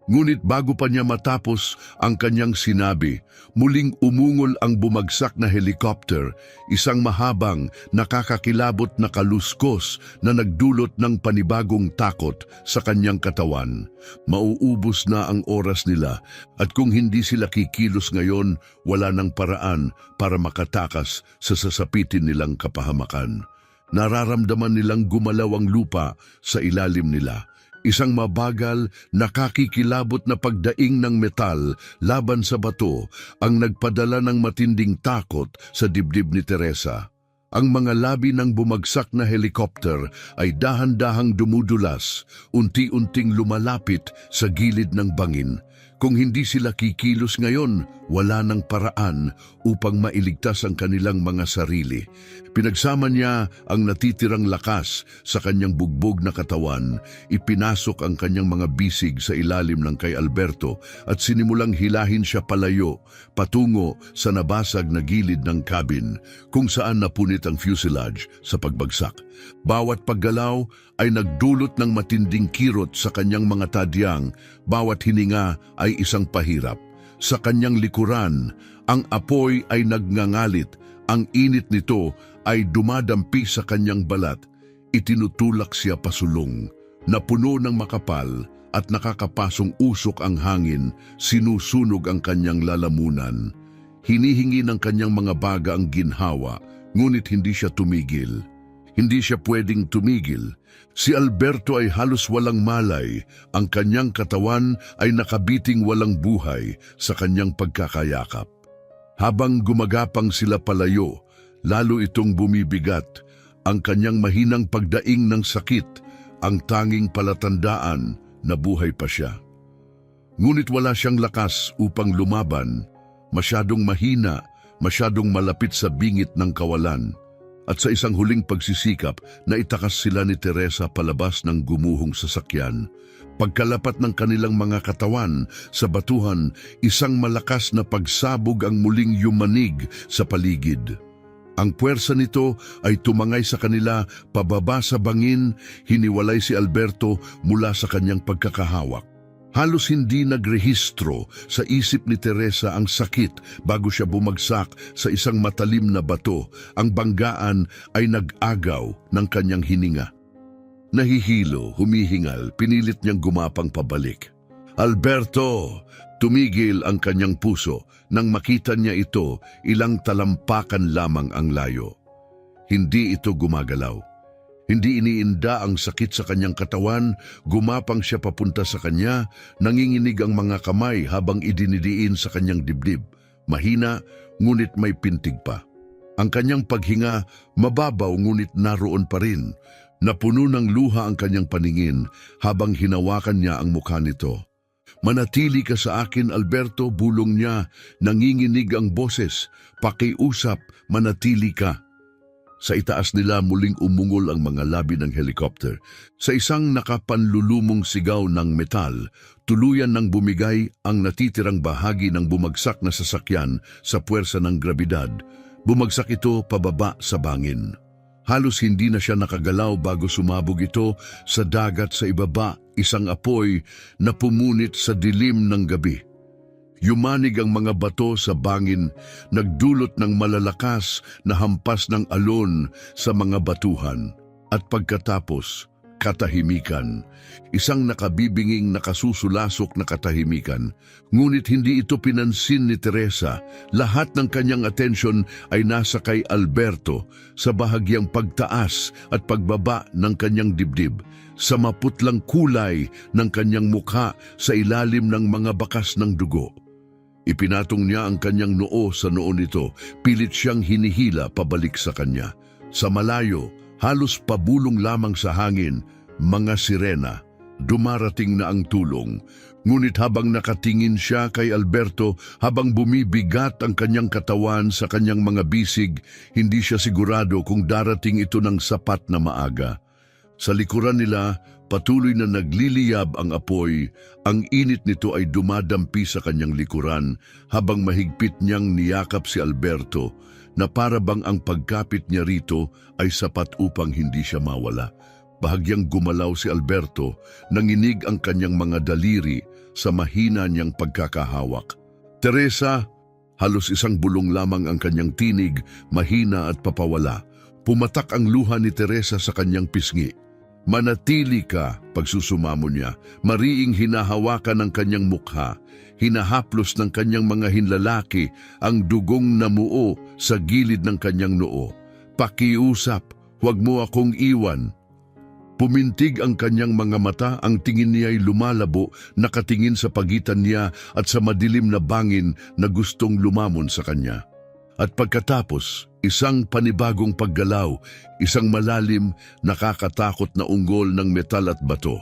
Ngunit bago pa niya matapos ang kanyang sinabi, muling umungol ang bumagsak na helicopter, isang mahabang, nakakakilabot na kaluskos na nagdulot ng panibagong takot sa kanyang katawan. Mauubos na ang oras nila at kung hindi sila kikilos ngayon, wala nang paraan para makatakas sa sasapitin nilang kapahamakan. Nararamdaman nilang gumalaw ang lupa sa ilalim nila. Isang mabagal, nakakikilabot na pagdaing ng metal laban sa bato ang nagpadala ng matinding takot sa dibdib ni Teresa. Ang mga labi ng bumagsak na helicopter ay dahan-dahang dumudulas, unti-unting lumalapit sa gilid ng bangin. Kung hindi sila kikilos ngayon, wala nang paraan upang mailigtas ang kanilang mga sarili. Pinagsama niya ang natitirang lakas sa kanyang bugbog na katawan, ipinasok ang kanyang mga bisig sa ilalim ng kay Alberto at sinimulang hilahin siya palayo, patungo sa nabasag na gilid ng cabin, kung saan napunit ang fuselage sa pagbagsak. Bawat paggalaw ay nagdulot ng matinding kirot sa kanyang mga tadyang, bawat hininga ay isang pahirap. Sa kanyang likuran, ang apoy ay nagngangalit, ang init nito ay dumadampi sa kanyang balat, itinutulak siya pasulong, na puno ng makapal at nakakapasong usok ang hangin, sinusunog ang kanyang lalamunan. Hinihingi ng kanyang mga baga ang ginhawa, ngunit hindi siya tumigil. Hindi siya pwedeng tumigil. Si Alberto ay halos walang malay, ang kanyang katawan ay nakabiting walang buhay sa kanyang pagkakayakap. Habang gumagapang sila palayo, lalo itong bumibigat, ang kanyang mahinang pagdaing ng sakit, ang tanging palatandaan na buhay pa siya. Ngunit wala siyang lakas upang lumaban, masyadong mahina, masyadong malapit sa bingit ng kawalan. At sa isang huling pagsisikap, naitakas sila ni Teresa palabas ng gumuhong sasakyan. Pagkalapat ng kanilang mga katawan sa batuhan, isang malakas na pagsabog ang muling yumanig sa paligid. Ang puwersa nito ay tumangay sa kanila pababa sa bangin, hiniwalay si Alberto mula sa kanyang pagkakahawak. Halos hindi nagrehistro sa isip ni Teresa ang sakit bago siya bumagsak sa isang matalim na bato. Ang banggaan ay nag-agaw ng kanyang hininga. Nahihilo, humihingal, pinilit niyang gumapang pabalik. Alberto! Tumigil ang kanyang puso nang makita niya ito, ilang talampakan lamang ang layo. Hindi ito gumagalaw. Hindi iniinda ang sakit sa kanyang katawan, gumapang siya papunta sa kanya, nanginginig ang mga kamay habang idinidiin sa kanyang dibdib. Mahina, ngunit may pintig pa. Ang kanyang paghinga, mababaw ngunit naroon pa rin. Napuno ng luha ang kanyang paningin habang hinawakan niya ang mukha nito. Manatili ka sa akin, Alberto, bulong niya, nanginginig ang boses. Pakiusap, manatili ka. Sa itaas nila muling umungol ang mga labi ng helicopter. Sa isang nakapanlulumong sigaw ng metal, tuluyan ng bumigay ang natitirang bahagi ng bumagsak na sasakyan sa puwersa ng grabidad. Bumagsak ito pababa sa bangin. Halos hindi na siya nakagalaw bago sumabog ito sa dagat sa ibaba, isang apoy na pumunit sa dilim ng gabi. Yumanig ang mga bato sa bangin, nagdulot ng malalakas na hampas ng alon sa mga batuhan. At pagkatapos, katahimikan. Isang nakabibinging nakasusulasok na katahimikan. Ngunit hindi ito pinansin ni Teresa. Lahat ng kanyang atensyon ay nasa kay Alberto sa bahagyang pagtaas at pagbaba ng kanyang dibdib, sa maputlang kulay ng kanyang mukha sa ilalim ng mga bakas ng dugo. Ipinatong niya ang kanyang noo sa noo nito, pilit siyang hinihila pabalik sa kanya. Sa malayo, halos pabulong lamang sa hangin, mga sirena. Dumarating na ang tulong. Ngunit habang nakatingin siya kay Alberto, habang bumibigat ang kanyang katawan sa kanyang mga bisig, hindi siya sigurado kung darating ito ng sapat na maaga. Sa likuran nila, patuloy na nagliliyab ang apoy. Ang init nito ay dumadampi sa kanyang likuran habang mahigpit niyang niyakap si Alberto, na para bang ang pagkapit niya rito ay sapat upang hindi siya mawala. Bahagyang gumalaw si Alberto, nanginig ang kanyang mga daliri sa mahina niyang pagkakahawak. Teresa, halos isang bulong lamang ang kanyang tinig, mahina at papawala. Pumatak ang luha ni Teresa sa kanyang pisngi. Manatili ka, pagsusumamo niya. Mariing hinahawakan ng kanyang mukha, hinahaplos ng kanyang mga hinlalaki ang dugong namuo sa gilid ng kanyang noo. Pakiusap, huwag mo akong iwan. Pumintig ang kanyang mga mata, ang tingin niya ay lumalabo, nakatingin sa pagitan niya at sa madilim na bangin na gustong lumamon sa kanya. At pagkatapos, isang panibagong paggalaw, isang malalim, nakakatakot na unggol ng metal at bato.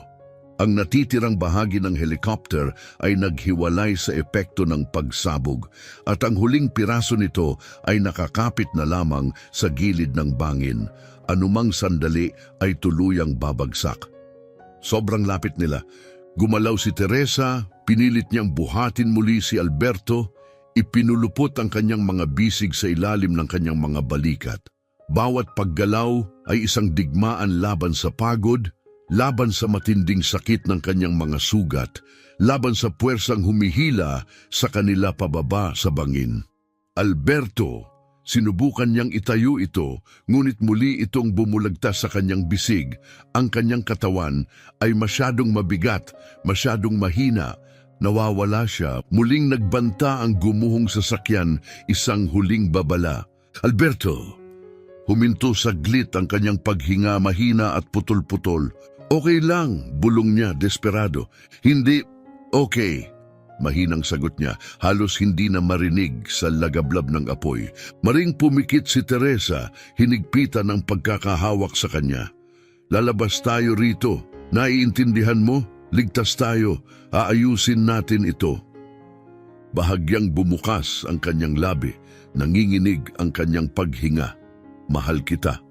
Ang natitirang bahagi ng helicopter ay naghiwalay sa epekto ng pagsabog at ang huling piraso nito ay nakakapit na lamang sa gilid ng bangin. Anumang sandali ay tuluyang babagsak. Sobrang lapit nila. Gumalaw si Teresa, pinilit niyang buhatin muli si Alberto, ipinulupot ang kanyang mga bisig sa ilalim ng kanyang mga balikat. Bawat paggalaw ay isang digmaan laban sa pagod, laban sa matinding sakit ng kanyang mga sugat, laban sa puwersang humihila sa kanila pababa sa bangin. Alberto, Sinubukan niyang itayo ito, ngunit muli itong bumulagtas sa kanyang bisig. Ang kanyang katawan ay masyadong mabigat, masyadong mahina. Nawawala siya. Muling nagbanta ang gumuhong sasakyan, isang huling babala. Alberto! Huminto saglit ang kanyang paghinga, mahina at putol-putol. Okay lang, bulong niya, desperado. Hindi, okay. Mahinang sagot niya, halos hindi na marinig sa lagablab ng apoy. Maring pumikit si Teresa, hinigpitan ang pagkakahawak sa kanya. Lalabas tayo rito. Naiintindihan mo? Ligtas tayo. Aayusin natin ito. Bahagyang bumukas ang kanyang labi. Nanginginig ang kanyang paghinga. Mahal kita.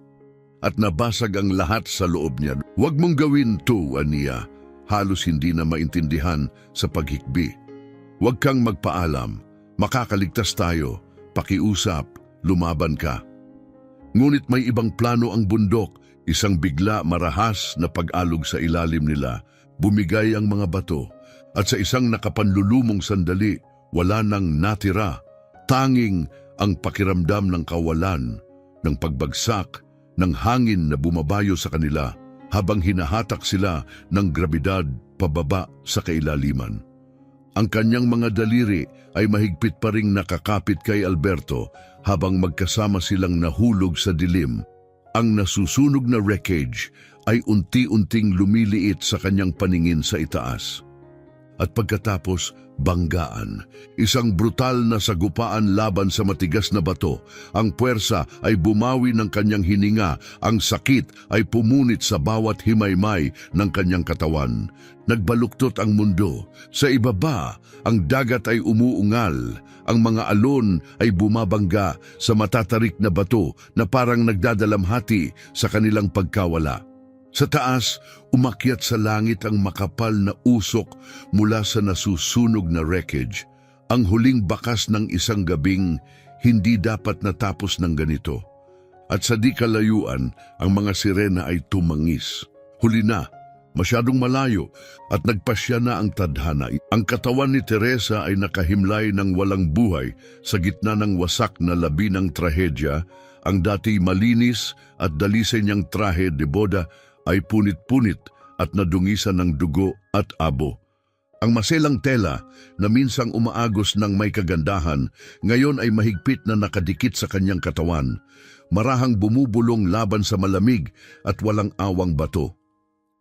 At nabasag ang lahat sa loob niya. Huwag mong gawin to, aniya. Halos hindi na maintindihan sa paghikbi. Huwag kang magpaalam. Makakaligtas tayo. Pakiusap. Lumaban ka. Ngunit may ibang plano ang bundok. Isang bigla marahas na pag-alog sa ilalim nila. Bumigay ang mga bato. At sa isang nakapanlulumong sandali, wala nang natira. Tanging ang pakiramdam ng kawalan, ng pagbagsak, ng hangin na bumabayo sa kanila habang hinahatak sila ng grabidad pababa sa kailaliman. Ang kanyang mga daliri ay mahigpit pa ring nakakapit kay Alberto habang magkasama silang nahulog sa dilim. Ang nasusunog na wreckage ay unti-unting lumiliit sa kanyang paningin sa itaas. At pagkatapos, banggaan. Isang brutal na sagupaan laban sa matigas na bato. Ang puwersa ay bumawi ng kanyang hininga. Ang sakit ay pumunit sa bawat himaymay ng kanyang katawan. Nagbaluktot ang mundo. Sa ibaba, ang dagat ay umuungal. Ang mga alon ay bumabangga sa matatarik na bato na parang nagdadalamhati sa kanilang pagkawala. Sa taas, umakyat sa langit ang makapal na usok mula sa nasusunog na wreckage. Ang huling bakas ng isang gabing hindi dapat natapos ng ganito. At sa di kalayuan, ang mga sirena ay tumangis. Huli na, masyadong malayo, at nagpasya na ang tadhana. Ang katawan ni Teresa ay nakahimlay ng walang buhay sa gitna ng wasak na labi ng trahedya. Ang dati malinis at dalisay niyang trahe de boda ay punit-punit at nadungisan ng dugo at abo. Ang maselang tela na minsang umaagos ng may kagandahan, ngayon ay mahigpit na nakadikit sa kanyang katawan, marahang bumubulong laban sa malamig at walang awang bato.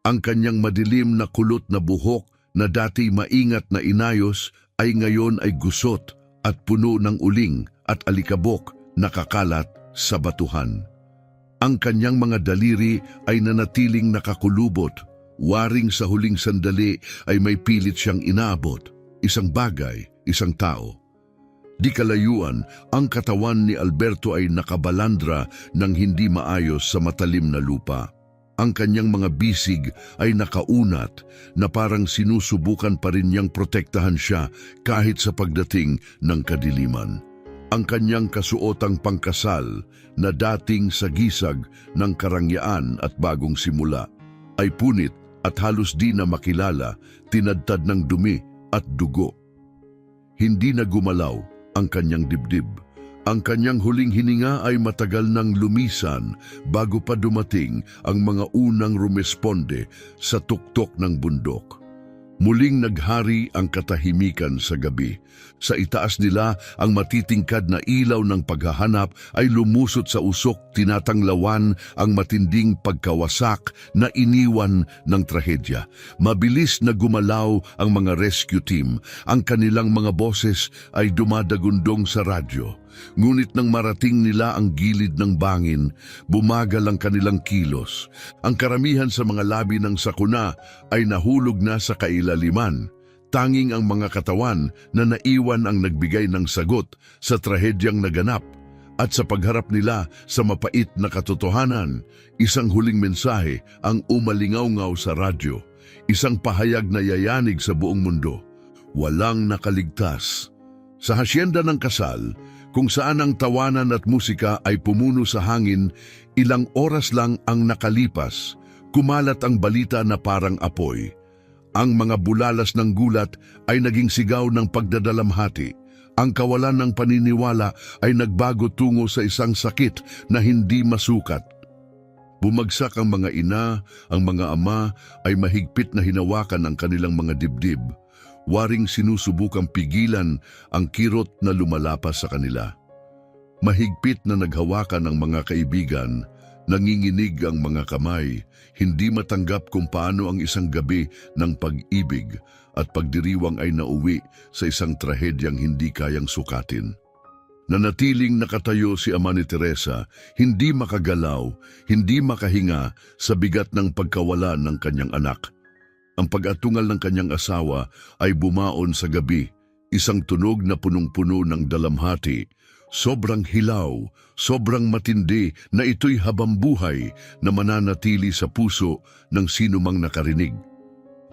Ang kanyang madilim na kulot na buhok na dati maingat na inayos ay ngayon ay gusot at puno ng uling at alikabok na kakalat sa batuhan. Ang kanyang mga daliri ay nanatiling nakakulubot. Waring sa huling sandali ay may pilit siyang inaabot. Isang bagay, isang tao. Di kalayuan, ang katawan ni Alberto ay nakabalandra ng hindi maayos sa matalim na lupa. Ang kanyang mga bisig ay nakaunat na parang sinusubukan pa rin niyang protektahan siya kahit sa pagdating ng kadiliman. Ang kanyang kasuotang pangkasal na dating sagisag ng karangyaan at bagong simula ay punit at halos di na makilala, tinadtad ng dumi at dugo. Hindi na gumalaw ang kanyang dibdib. Ang kanyang huling hininga ay matagal nang lumisan bago pa dumating ang mga unang rumesponde sa tuktok ng bundok. Muling naghari ang katahimikan sa gabi. Sa itaas nila, ang matitingkad na ilaw ng paghahanap ay lumusot sa usok, tinatanglawan ang matinding pagkawasak na iniwan ng trahedya. Mabilis na gumalaw ang mga rescue team. Ang kanilang mga boses ay dumadagundong sa radyo. Ngunit nang marating nila ang gilid ng bangin, bumagal ang kanilang kilos. Ang karamihan sa mga labi ng sakuna ay nahulog na sa kailaliman. Tanging ang mga katawan na naiwan ang nagbigay ng sagot sa trahedyang naganap. At sa pagharap nila sa mapait na katotohanan, isang huling mensahe ang umalingaw-ngaw sa radyo. Isang pahayag na yayanig sa buong mundo. Walang nakaligtas. Sa hasyenda ng kasal, kung saan ang tawanan at musika ay pumuno sa hangin, ilang oras lang ang nakalipas, kumalat ang balita na parang apoy. Ang mga bulalas ng gulat ay naging sigaw ng pagdadalamhati. Ang kawalan ng paniniwala ay nagbago tungo sa isang sakit na hindi masukat. Bumagsak ang mga ina, ang mga ama ay mahigpit na hinawakan ang kanilang mga dibdib. Waring sinusubukang pigilan ang kirot na lumalapas sa kanila. Mahigpit na naghawakan ang mga kaibigan, nanginginig ang mga kamay, hindi matanggap kung paano ang isang gabi ng pag-ibig at pagdiriwang ay nauwi sa isang trahedyang hindi kayang sukatin. Nanatiling nakatayo si ama ni Teresa, hindi makagalaw, hindi makahinga sa bigat ng pagkawala ng kanyang anak. Ang pag-atungal ng kanyang asawa ay bumaon sa gabi, isang tunog na punong-puno ng dalamhati, sobrang hilaw, sobrang matindi na ito'y habambuhay na mananatili sa puso ng sinumang nakarinig.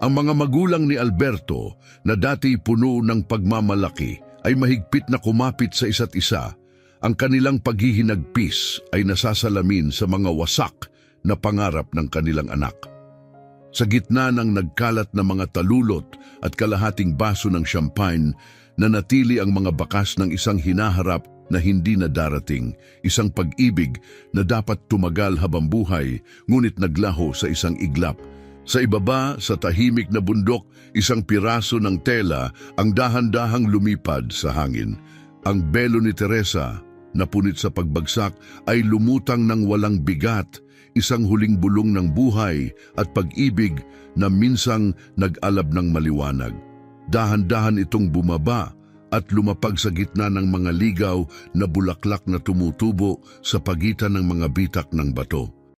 Ang mga magulang ni Alberto na dati puno ng pagmamalaki ay mahigpit na kumapit sa isa't isa. Ang kanilang paghihinagpis ay nasasalamin sa mga wasak na pangarap ng kanilang anak. Sa gitna ng nagkalat na mga talulot at kalahating baso ng champagne, nanatili ang mga bakas ng isang hinaharap na hindi na darating, isang pag-ibig na dapat tumagal habang buhay, ngunit naglaho sa isang iglap. Sa ibaba, sa tahimik na bundok, isang piraso ng tela ang dahan-dahang lumipad sa hangin. Ang belo ni Teresa, na punit sa pagbagsak, ay lumutang ng walang bigat, isang huling bulong ng buhay at pag-ibig na minsang nag-alab ng maliwanag. Dahan-dahan itong bumaba at lumapag sa gitna ng mga ligaw na bulaklak na tumutubo sa pagitan ng mga bitak ng bato.